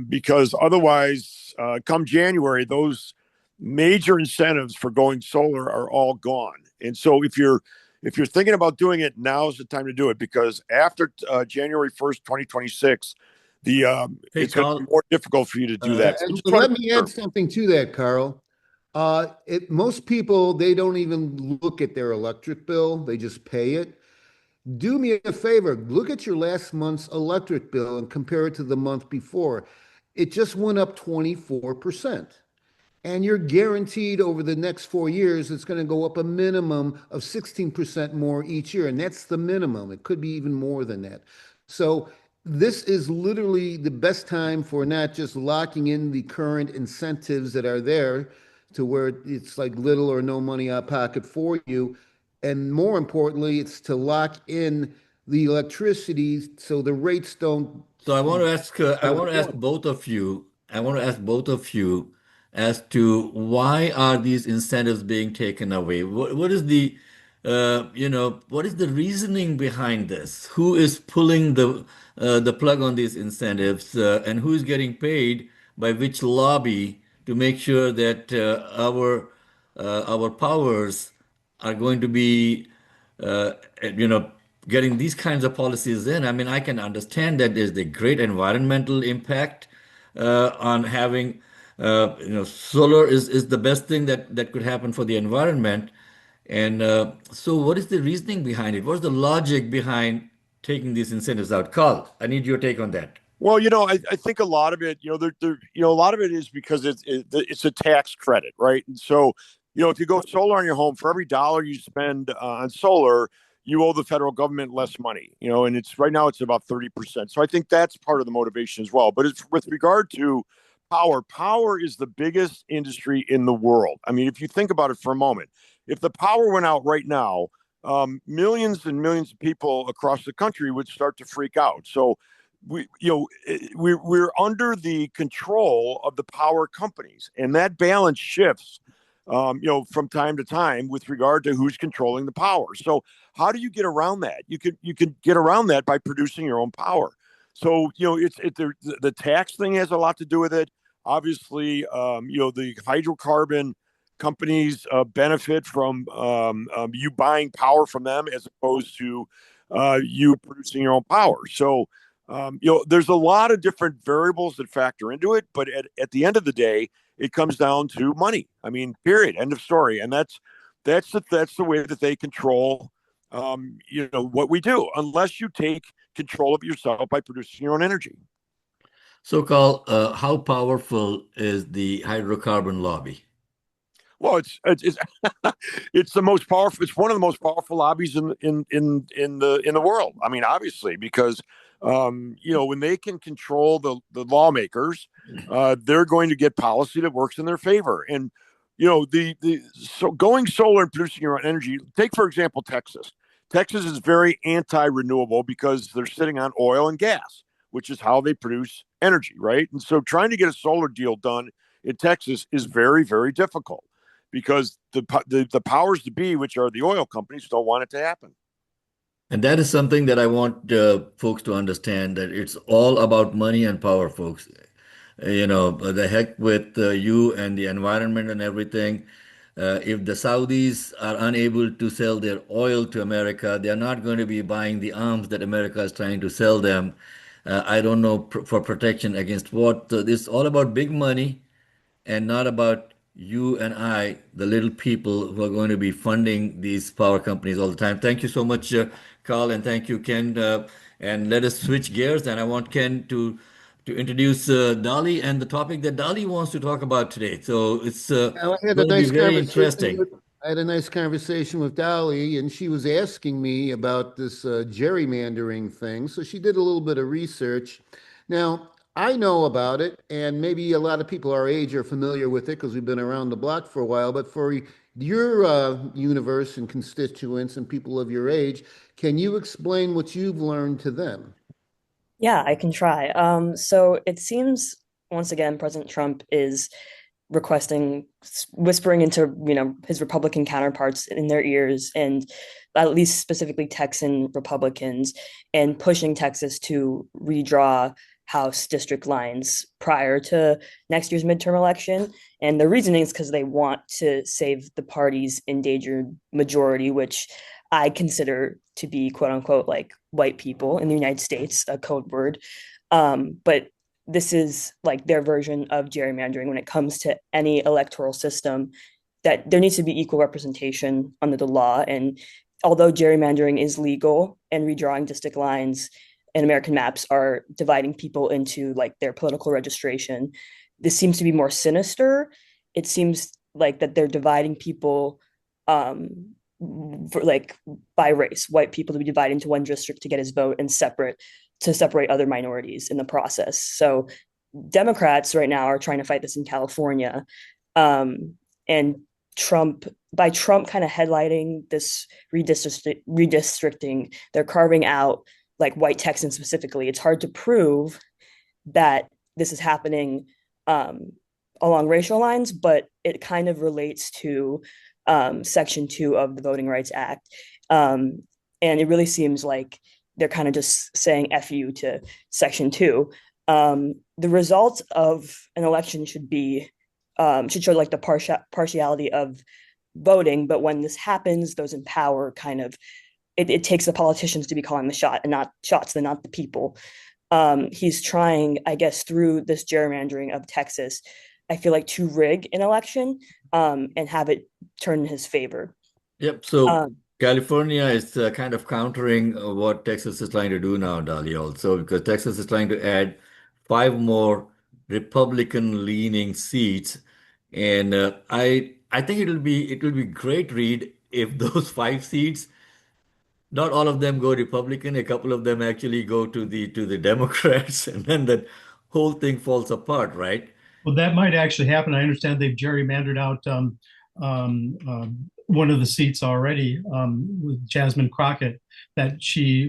because otherwise, come January, those major incentives for going solar are all gone. And so if you're thinking about doing it, now's the time to do it, because after January 1st, 2026, it's going to be more difficult for you to do that. Let me add something to that, Carl. Most people, they don't even look at their electric bill. They just pay it. Do me a favor, look at your last month's electric bill and compare it to the month before. It just went up 24%. And you're guaranteed over the next 4 years, it's going to go up a minimum of 16% more each year. And that's the minimum. It could be even more than that. So this is literally the best time for not just locking in the current incentives that are there to where it's like little or no money out of pocket for you. And more importantly, it's to lock in the electricity so the rates don't. So I want to ask both of you. As to why are these incentives being taken away? What is the reasoning behind this? Who is pulling the plug on these incentives, and who is getting paid by which lobby to make sure that our powers are going to be getting these kinds of policies in? I mean, I can understand that there's a great environmental impact on having. Solar is the best thing that could happen for the environment. And so what is the reasoning behind it? What's the logic behind taking these incentives out? Carl, I need your take on that. Well, I think a lot of it, a lot of it is because it's a tax credit, right? And so, if you go solar on your home, for every dollar you spend on solar, you owe the federal government less money, and it's right now it's about 30%. So I think that's part of the motivation as well. But it's with regard to power is the biggest industry in the world. I mean, if you think about it for a moment, if the power went out right now, millions and millions of people across the country would start to freak out. So we're under the control of the power companies, and that balance shifts, from time to time with regard to who's controlling the power. So how do you get around that? You can get around that by producing your own power. So the tax thing has a lot to do with it. Obviously, the hydrocarbon companies benefit from you buying power from them as opposed to you producing your own power. So there's a lot of different variables that factor into it, but at the end of the day, it comes down to money. I mean, period, end of story. And that's the way that they control, what we do, unless you take control of yourself by producing your own energy. So, Carl, how powerful is the hydrocarbon lobby? Well, it's the most powerful. It's one of the most powerful lobbies in the world. I mean, obviously, because when they can control the lawmakers, they're going to get policy that works in their favor. And so going solar and producing your own energy. Take for example Texas. Texas is very anti-renewable because they're sitting on oil and gas, which is how they produce energy, right? And so trying to get a solar deal done in Texas is very, very difficult because the powers to be, which are the oil companies, don't want it to happen. And that is something that I want folks to understand, that it's all about money and power, folks. The heck with you and the environment and everything. If the Saudis are unable to sell their oil to America, they're not going to be buying the arms that America is trying to sell them. I don't know for protection against what. This is all about big money and not about you and I, the little people who are going to be funding these power companies all the time. Thank you so much, Carl, and thank you, Ken. And let us switch gears. And I want Ken to introduce Dolly and the topic that Dolly wants to talk about today. So it's going to be very interesting. I had a nice conversation with Dolly, and she was asking me about this gerrymandering thing. So she did a little bit of research. Now, I know about it, and maybe a lot of people our age are familiar with it because we've been around the block for a while. But for your universe and constituents and people of your age, can you explain what you've learned to them? Yeah, I can try. So it seems, once again, President Trump is whispering into, his Republican counterparts in their ears, and at least specifically Texan Republicans, and pushing Texas to redraw House district lines prior to next year's midterm election. And the reasoning is because they want to save the party's endangered majority, which I consider to be quote unquote like white people in the United States, a code word. But this is like their version of gerrymandering when it comes to any electoral system, that there needs to be equal representation under the law. And although gerrymandering is legal and redrawing district lines and American maps are dividing people into like their political registration, this seems to be more sinister. It seems like that they're dividing people by race, white people to be divided into one district to get his vote, and to separate other minorities in the process. So Democrats right now are trying to fight this in California. And Trump kind of headlighting this redistricting, they're carving out like white Texans specifically. It's hard to prove that this is happening along racial lines, but it kind of relates to Section 2 of the Voting Rights Act. And it really seems like they're kind of just saying F you to Section 2. The result of an election should show like the partiality of voting, but when this happens, those in power kind of, it takes the politicians to be calling the shot and not the people. He's trying, I guess, through this gerrymandering of Texas, I feel like, to rig an election and have it turn in his favor. Yep. So Um, California is kind of countering what Texas is trying to do now, Dali, also, because Texas is trying to add five more Republican-leaning seats. And I think it will be great, Reed, if those five seats, not all of them go Republican, a couple of them actually go to the Democrats, and then that whole thing falls apart, right? Well, that might actually happen. I understand they've gerrymandered out one of the seats already with Jasmine Crockett, that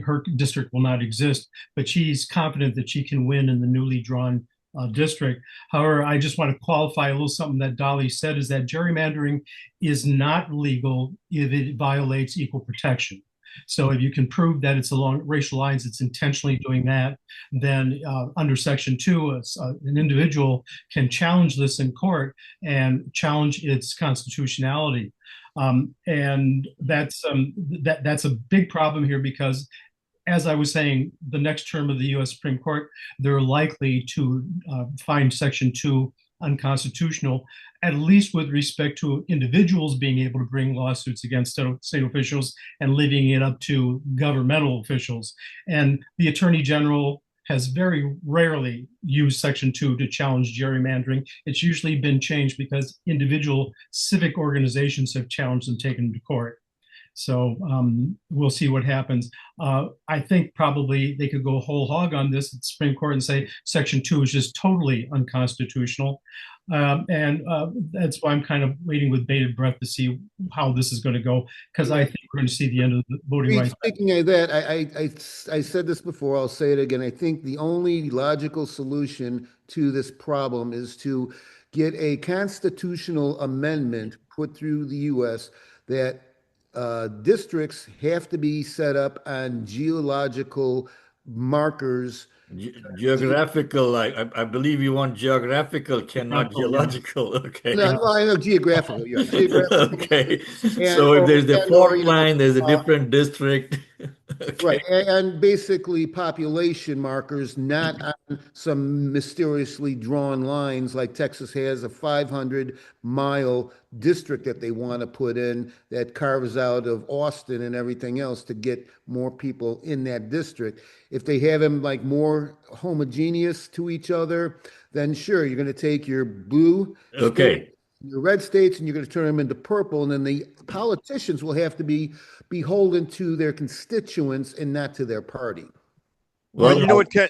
her district will not exist, but she's confident that she can win in the newly drawn district. However, I just want to qualify a little something that Dolly said, is that gerrymandering is not legal if it violates equal protection. So if you can prove that it's along racial lines, it's intentionally doing that, then under Section 2, an individual can challenge this in court and challenge its constitutionality. And that's a big problem here because, as I was saying, the next term of the U.S. Supreme Court, they're likely to find Section 2 unconstitutional, at least with respect to individuals being able to bring lawsuits against state officials and leaving it up to governmental officials. And the Attorney General has very rarely used Section 2 to challenge gerrymandering. It's usually been changed because individual civic organizations have challenged and taken them to court. So we'll see what happens. I think probably they could go whole hog on this at the Supreme Court and say Section 2 is just totally unconstitutional. And that's why I'm kind of waiting with bated breath to see how this is going to go, because I think we're going to see the end of the voting rights. Speaking of that, I said this before, I'll say it again. I think the only logical solution to this problem is to get a constitutional amendment put through the U.S. that districts have to be set up on geological markers. Geographical, I believe you want geographical, cannot geological. Okay. No, I know geographical. Yeah, geographical. Okay. So if there's the fault line, there's a different district. Okay. Right, and basically population markers, not on some mysteriously drawn lines like Texas has a 500-mile district that they want to put in that carves out of Austin and everything else to get more people in that district. If they have them like more homogeneous to each other, then sure, you're going to take your blue Okay. your red states and you're going to turn them into purple, and then the politicians will have to be beholden to their constituents and not to their party. Well, you know what, Ken?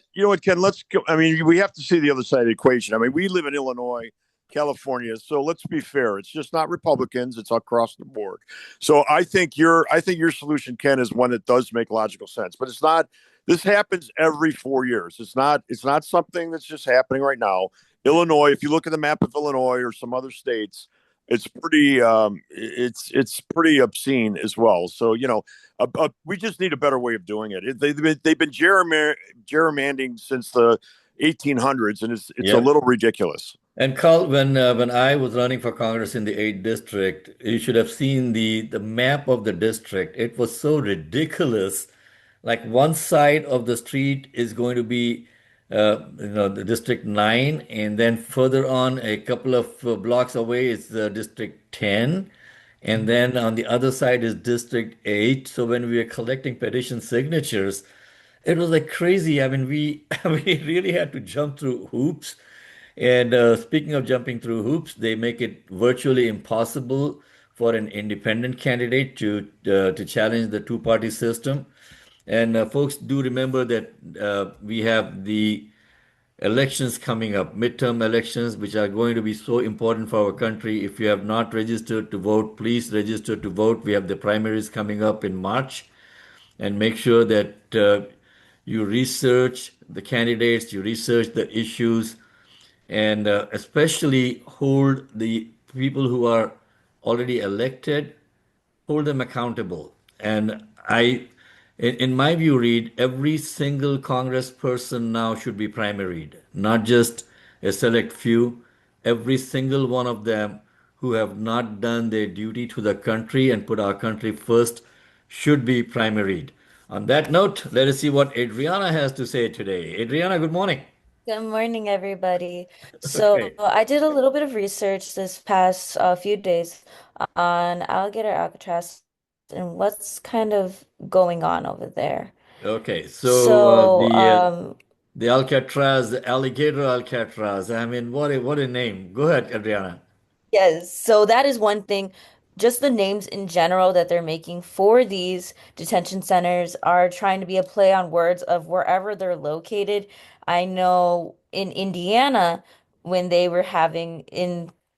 Let's go. I mean, we have to see the other side of the equation. I mean, we live in Illinois, California, so let's be fair. It's just not Republicans; it's across the board. So I think your solution, Ken, is one that does make logical sense. But it's not. This happens every 4 years. It's not something that's just happening right now. Illinois, if you look at the map of Illinois or some other states, it's pretty pretty obscene as well. So we just need a better way of doing it. They've been gerrymandering since the 1800s, and it's a little ridiculous. And Carl, when I was running for Congress in the 8th district, you should have seen the map of the district. It was so ridiculous. Like one side of the street is going to be the District 9, and then further on, a couple of blocks away, is the District 10, and then on the other side is District 8. So when we were collecting petition signatures, it was like crazy. I mean, we really had to jump through hoops. And speaking of jumping through hoops, they make it virtually impossible for an independent candidate to challenge the two-party system. And folks, do remember that we have the elections coming up, midterm elections, which are going to be so important for our country. If you have not registered to vote, please register to vote. We have the primaries coming up in March, and make sure that you research the candidates, you research the issues, and especially hold the people who are already elected, hold them accountable. And in my view, Reed, every single congressperson now should be primaried, not just a select few. Every single one of them who have not done their duty to the country and put our country first should be primaried. On that note, let us see what Adriana has to say today. Adriana, good morning. Good morning, everybody. So I did a little bit of research this past few days on alligator Alcatraz and what's kind of going on over there. Okay, so So, the Alcatraz, the alligator Alcatraz. I mean, what a name. Go ahead, Adriana. yes, so that is one thing. Just the names in general that they're making for these detention centers are trying to be a play on words of wherever they're located. I know in Indiana, when they were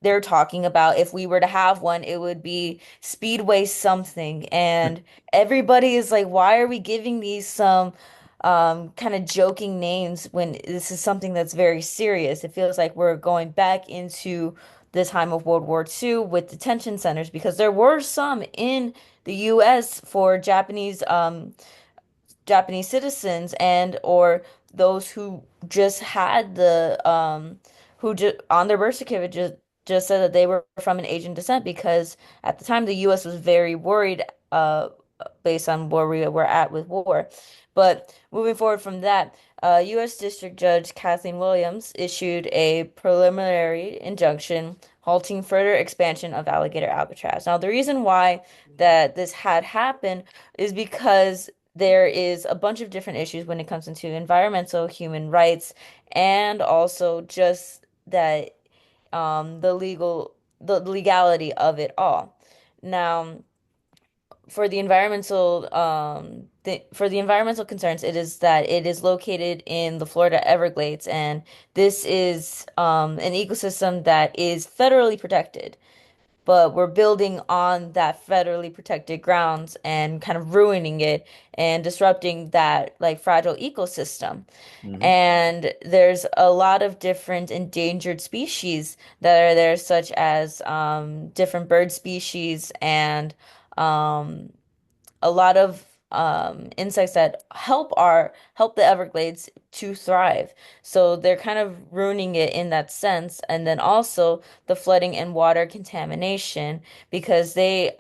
they're talking about if we were to have one, it would be Speedway something. And everybody is like, why are we giving these some kind of joking names when this is something that's very serious? It feels like we're going back into the time of World War II with detention centers because there were some in the US for Japanese citizens and or those who just had the who just on their birth certificate just said that they were from an Asian descent because at the time the US was very worried based on where we were at with war. But moving forward from that, U.S. District Judge Kathleen Williams issued a preliminary injunction halting further expansion of alligator Alcatraz. Now, the reason why that this had happened is because there is a bunch of different issues when it comes into environmental human rights and also just that the legality of it all. Now, for the environmental concerns, it is that it is located in the Florida Everglades, and this is an ecosystem that is federally protected, but we're building on that federally protected grounds and kind of ruining it and disrupting that like fragile ecosystem. Hmm. And there's a lot of different endangered species that are there, such as different bird species and um, a lot of insects that help the Everglades to thrive. So they're kind of ruining it in that sense. And then also the flooding and water contamination because the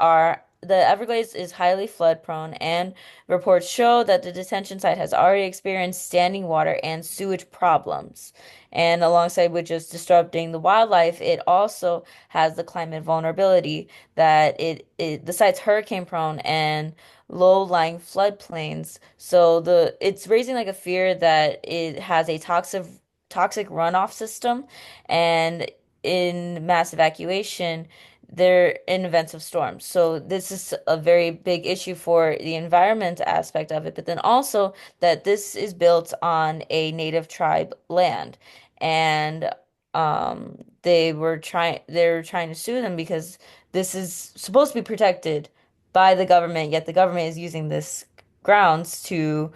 Everglades is highly flood prone, and reports show that the detention site has already experienced standing water and sewage problems. And alongside with just disrupting the wildlife, it also has the climate vulnerability that the site's hurricane prone and low-lying floodplains. So it's raising like a fear that it has a toxic runoff system, and in mass evacuation, they're in events of storms. So this is a very big issue for the environment aspect of it, but then also that this is built on a native tribe land. And they're trying to sue them because this is supposed to be protected by the government, yet the government is using this grounds to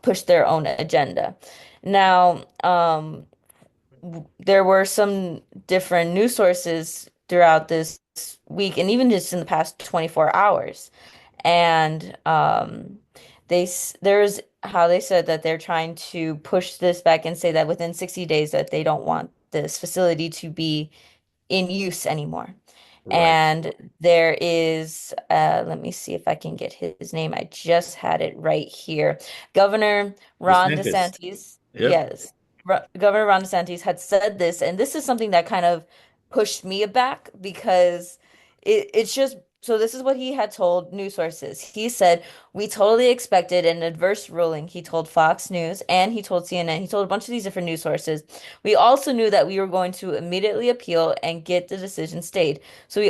push their own agenda. Now, there were some different news sources throughout this week and even just in the past 24 hours. And there's how they said that they're trying to push this back and say that within 60 days that they don't want this facility to be in use anymore. Right. And there is, let me see if I can get his name. I just had it right here. Governor Ron DeSantis. DeSantis, Yep. yes, Governor Ron DeSantis had said this, and this is something that kind of pushed me back because it's just, so this is what he had told news sources. He said, we totally expected an adverse ruling. He told Fox News and he told CNN. He told a bunch of these different news sources. We also knew that we were going to immediately appeal and get the decision stayed. So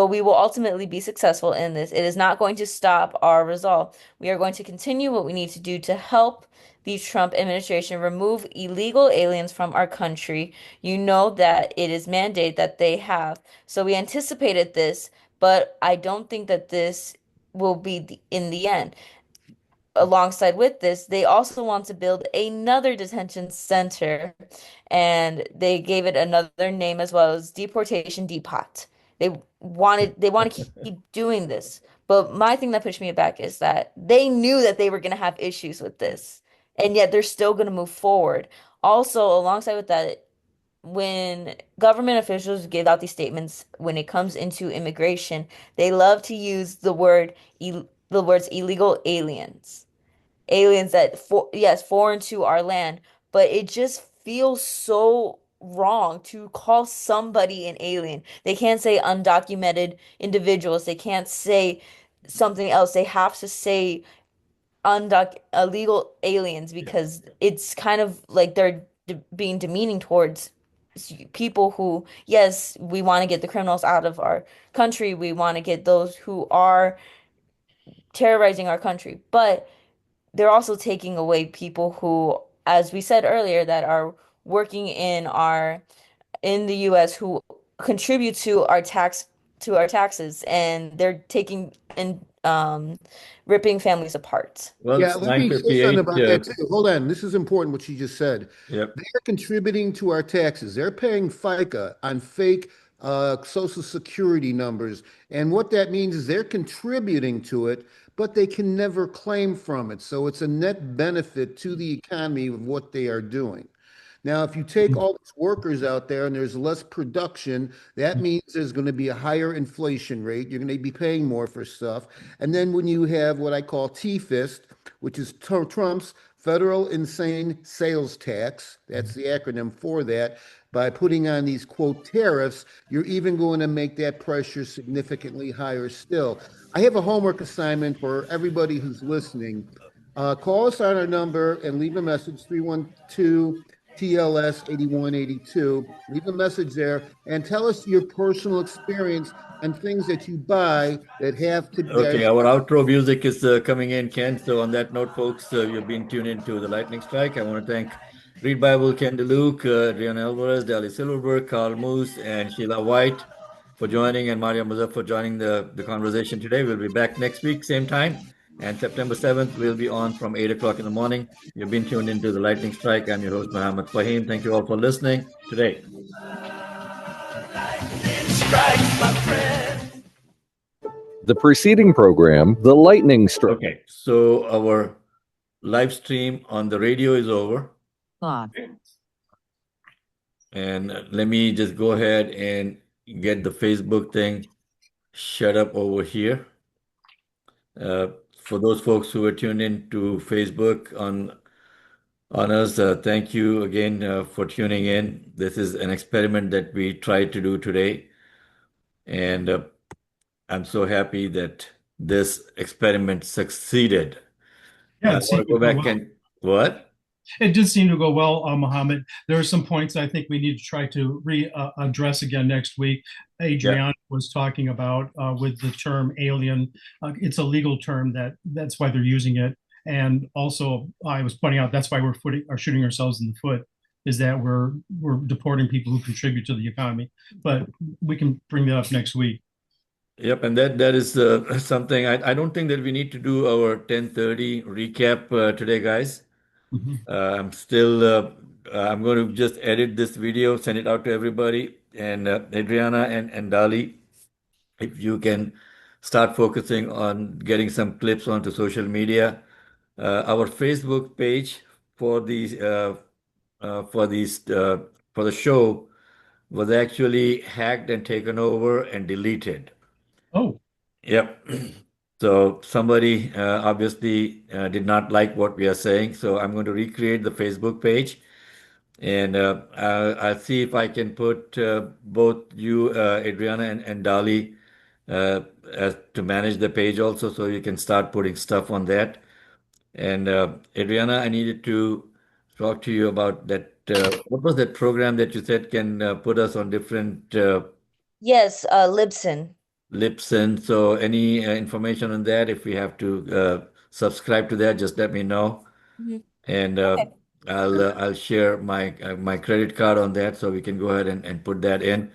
we will ultimately be successful in this. It is not going to stop our resolve. We are going to continue what we need to do to help the Trump administration remove illegal aliens from our country. You know that it is mandated that they have. So we anticipated this, but I don't think that this will be in the end. Alongside with this, they also want to build another detention center, and they gave it another name as well as Deportation Depot. They want to keep doing this. But my thing that pushed me back is that they knew that they were going to have issues with this, and yet they're still going to move forward. Also, alongside with that, when government officials give out these statements when it comes into immigration, they love to use the words illegal aliens that yes, foreign to our land, but it just feels so wrong to call somebody an alien. They can't say undocumented individuals. They can't say something else. They have to say illegal aliens because it's kind of like they're being demeaning towards people who, yes, we want to get the criminals out of our country. We want to get those who are terrorizing our country, but they're also taking away people who, as we said earlier, that are working in the US who contribute to our taxes, and they're taking and ripping families apart. Well, Yeah, it's let me say something 9:58. about that too. Hold on. This is important what you just said. Yep. They're contributing to our taxes. They're paying FICA on fake Social Security numbers. And what that means is they're contributing to it, but they can never claim from it. So it's a net benefit to the economy of what they are doing. Now, if you take all these workers out there and there's less production, that means there's going to be a higher inflation rate. You're going to be paying more for stuff. And then when you have what I call TFIST, which is Trump's Federal Insane Sales Tax, that's the acronym for that, by putting on these quote tariffs, you're even going to make that pressure significantly higher still. I have a homework assignment for everybody who's listening. Call us on our number and leave a message, 312 TLS 8182. Leave a message there and tell us your personal experience and things that you buy that have to. Okay, our outro music is coming in, Ken. So on that note, folks, you've been tuned into the Lightning Strike. I want to thank Read Bible, Ken DeLuke, Adriana Alvarez, Dali Silverberg, Carl Moose, and Sheila White for joining, and Maria Mazar for joining the conversation today. We'll be back next week, same time. And September 7th, we'll be on from 8 o'clock in the morning. You've been tuned into the Lightning Strike. I'm your host, Muhammad Fahim. Thank you all for listening today. The preceding program, The Lightning Strike. Okay, so our live stream on the radio is over. And let me just go ahead and get the Facebook thing shut up over here. For those folks who are tuned in to Facebook on us, thank you again for tuning in. This is an experiment that we tried to do today. And I'm so happy that this experiment succeeded. Yeah, I want to go back and what? It did seem to go well, Mohammed. There are some points I think we need to try to address again next week. Adriana was talking about with the term alien. It's a legal term that's why they're using it. And also, I was pointing out that's why we're shooting ourselves in the foot, is that we're deporting people who contribute to the economy. But we can bring that up next week. Yep, and that is something I don't think that we need to do our 10:30 recap today, guys. I'm still I'm going to just edit this video, send it out to everybody, and Adriana and Dali, if you can start focusing on getting some clips onto social media. Our Facebook page for the show was actually hacked and taken over and deleted. Oh. Yep. So somebody obviously did not like what we are saying. So I'm going to recreate the Facebook page, and I'll see if I can put both you, Adriana, and Dali to manage the page also, so you can start putting stuff on that. And Adriana, I needed to talk to you about that. What was that program that you said can put us on different? Yes, Libsyn. Libsyn. So any information on that, if we have to subscribe to that, just let me know. And Okay. I'll share my credit card on that, so we can go ahead and put that in.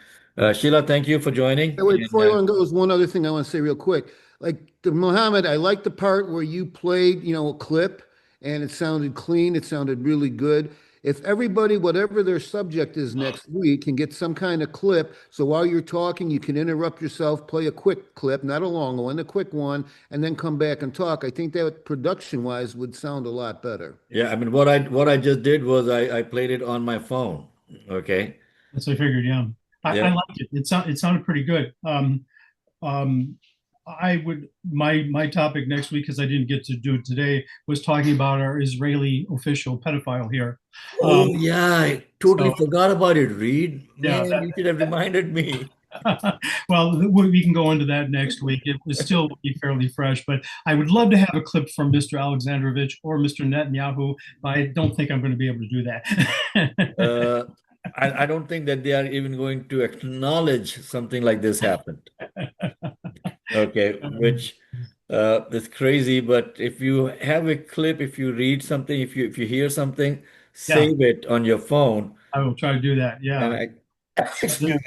Sheila, thank you for joining. Wait, before you go, there's one other thing I want to say real quick. Like Mohammed, I like the part where you played, a clip and it sounded clean. It sounded really good. If everybody, whatever their subject is next week, can get some kind of clip, so while you're talking, you can interrupt yourself, play a quick clip, not a long one, a quick one, and then come back and talk. I think that production-wise would sound a lot better. Yeah, I mean, what I just did was I played it on my phone. Okay. That's what I figured. Yeah, I liked it. It sounded pretty good. my topic next week, because I didn't get to do it today, was talking about our Israeli official pedophile here. Oh, yeah, I totally So forgot about it, Reed. yeah, Man, you should have reminded me. well, we can go into that next week. It was still be fairly fresh, but I would love to have a clip from Mr. Alexandrovich or Mr. Netanyahu, but I don't think I'm going to be able to do that. Uh, I don't think that they are even going to acknowledge something like this happened. Okay, which is crazy. But if you have a clip, if you read something, if you hear something, Yeah, save it on your phone. I will try to do that. Yeah. And excuse me.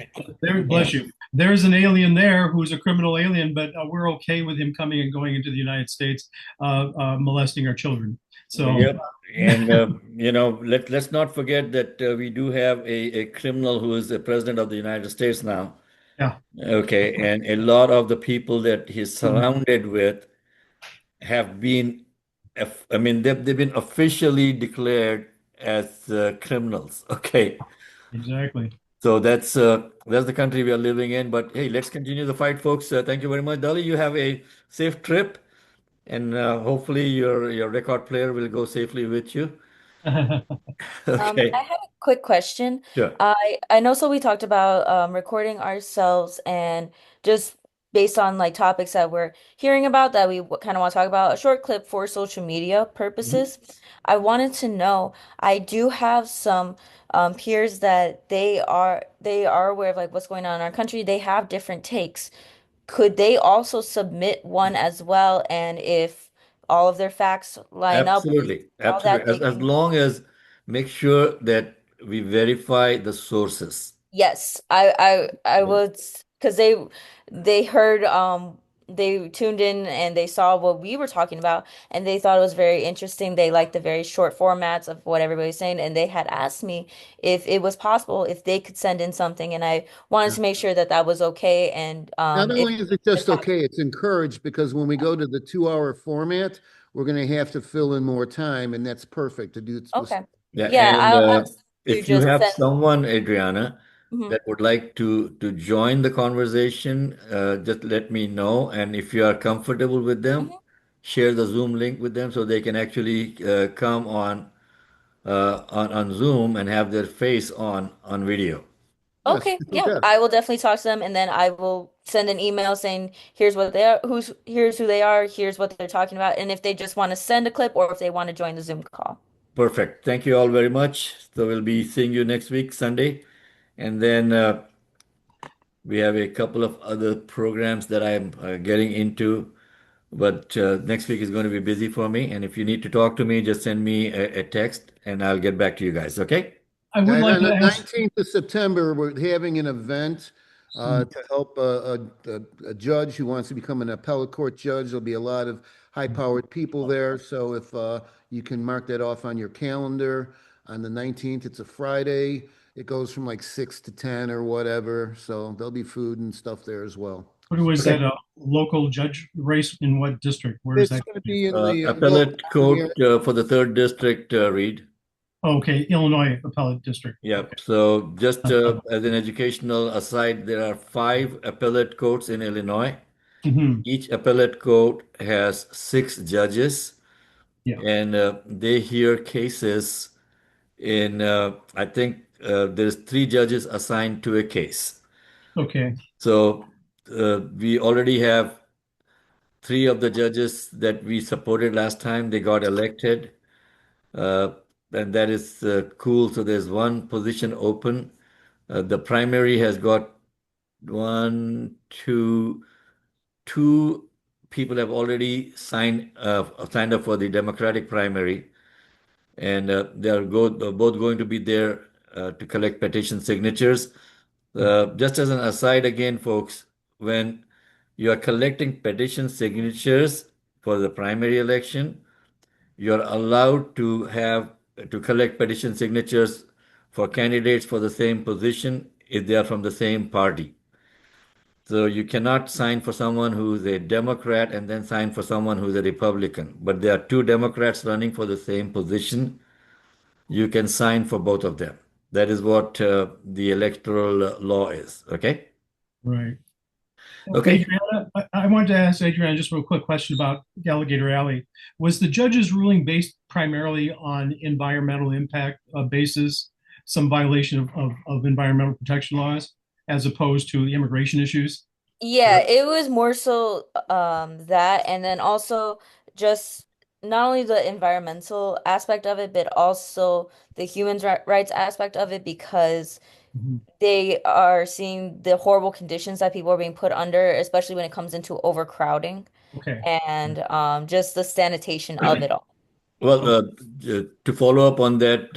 There, bless you. There's an alien there who's a criminal alien, but we're okay with him coming and going into the United States, molesting our children. So, Yep. And let's not forget that we do have a criminal who is the president of the United States now. yeah, Okay, and a lot of the people that he's surrounded with have been, I mean, they've been officially declared as criminals. Okay, exactly. so that's the country we are living in. But hey, let's continue the fight, folks. Thank you very much, Dolly. You have a safe trip, and hopefully your record player will go safely with you. Okay, I have a quick question. sure. I know, so we talked about recording ourselves and just based on like topics that we're hearing about that we kind of want to talk about, a short clip for social media purposes. I wanted to know, I do have some peers that they are aware of like what's going on in our country. They have different takes. Could they also submit one as well? And if all of their facts line up with Absolutely, all that, absolutely. they As can. long as make sure that we verify the sources. Yes, I would, because they heard they tuned in and they saw what we were talking about and they thought it was very interesting. They liked the very short formats of what everybody's saying and they had asked me if it was possible if they could send in something and I wanted to make sure that that was okay and Not if only is it just okay, it's encouraged because when we go to the 2 hour format, we're going to have to fill in more time, and that's perfect to do. okay. Yeah, Yeah, and I'll ask you if you just have send. someone, Adriana, Mhm. that would like to join the conversation, just let me know. And if you are comfortable with them, share the Zoom link with them so they can actually come on Zoom and have their face on video. Yes, Okay, yeah, yes. I will definitely talk to them and then I will send an email saying here's what they are, here's who they are, here's what they're talking about, and if they just want to send a clip or if they want to join the Zoom call. Perfect. Thank you all very much. So we'll be seeing you next week, Sunday. And then we have a couple of other programs that I'm getting into, but next week is going to be busy for me. And if you need to talk to me, just send me a text and I'll get back to you guys. Okay? I would And like on to the ask. 19th of September, we're having an event to help a judge who wants to become an appellate court judge. There'll be a lot of high-powered people there. So if you can mark that off on your calendar, on the 19th, it's a Friday. It goes from like 6 to 10 or whatever. So there'll be food and stuff there as well. What was Okay. that a local judge race in what district? Where is It's that? going to be in the Appellate here. court for the 3rd district, Reed. Okay, Illinois Appellate District. Yep. So just as an educational aside, there are 5 appellate courts in Illinois. Mhm. Each appellate court has 6 judges, Yeah. and they hear cases in, I think there's 3 judges assigned to a case. Okay. So we already have 3 of the judges that we supported last time. They got elected. And that is cool. So there's one position open. The primary has got two people have already signed up for the Democratic primary, and they're both going to be there to collect petition signatures. Just as an aside, again, folks, when you are collecting petition signatures for the primary election, you're allowed to collect petition signatures for candidates for the same position if they are from the same party. So you cannot sign for someone who's a Democrat and then sign for someone who's a Republican. But there are 2 Democrats running for the same position. You can sign for both of them. That is what the electoral law is. Okay? Right. Okay. Adriana, I wanted to ask Adriana just a real quick question about Alligator Alley. Was the judge's ruling based primarily on environmental impact basis, some violation of environmental protection laws, as opposed to the immigration issues? Yeah, it was more so that, and then also just not only the environmental aspect of it, but also the rights aspect of it, because Mhm. they are seeing the horrible conditions that people are being put under, especially when it comes into overcrowding Okay. and just the sanitation of it all. Well, to follow up on that,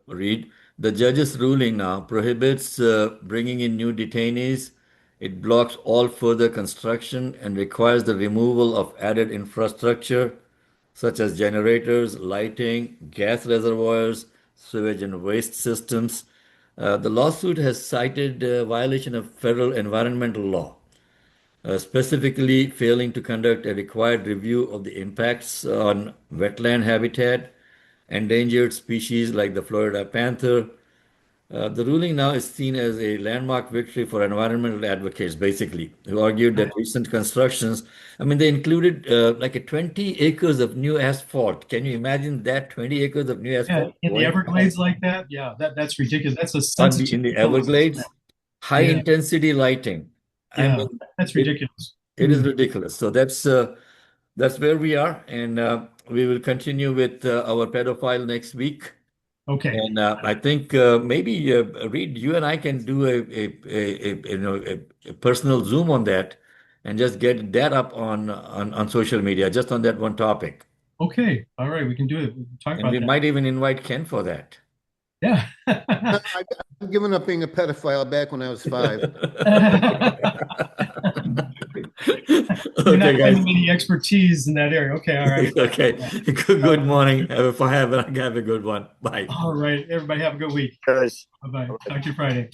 Reed, the judge's ruling now prohibits bringing in new detainees. It blocks all further construction and requires the removal of added infrastructure such as generators, lighting, gas reservoirs, sewage and waste systems. The lawsuit has cited violation of federal environmental law, specifically failing to conduct a required review of the impacts on wetland habitat, endangered species like the Florida panther. The ruling now is seen as a landmark victory for environmental advocates, basically, who argued that recent constructions, I mean, they included like a 20 acres of new asphalt. Can you imagine that? 20 acres of new Yeah, asphalt in the going Everglades like that, yeah, that's ridiculous. That's a on sensitive in the ecosystem. Everglades. High Yeah, intensity lighting. I yeah, mean, that's it, ridiculous. it is ridiculous. So that's where we are, and we will continue with our pedophile next week. Okay. And I think maybe Reed, you and I can do a personal Zoom on that, and just get that up on social media, just on that one topic. Okay. All right. We can do it. We can talk And about we that. might even invite Ken for that. Yeah. I've given up being a pedophile back when I was 5. You're not Okay, guys. claiming any expertise in that area. Okay. All right. Okay. Good morning. Have a good one. Bye. All right. Everybody have a good week. Guys. Bye-bye. Talk to you Friday.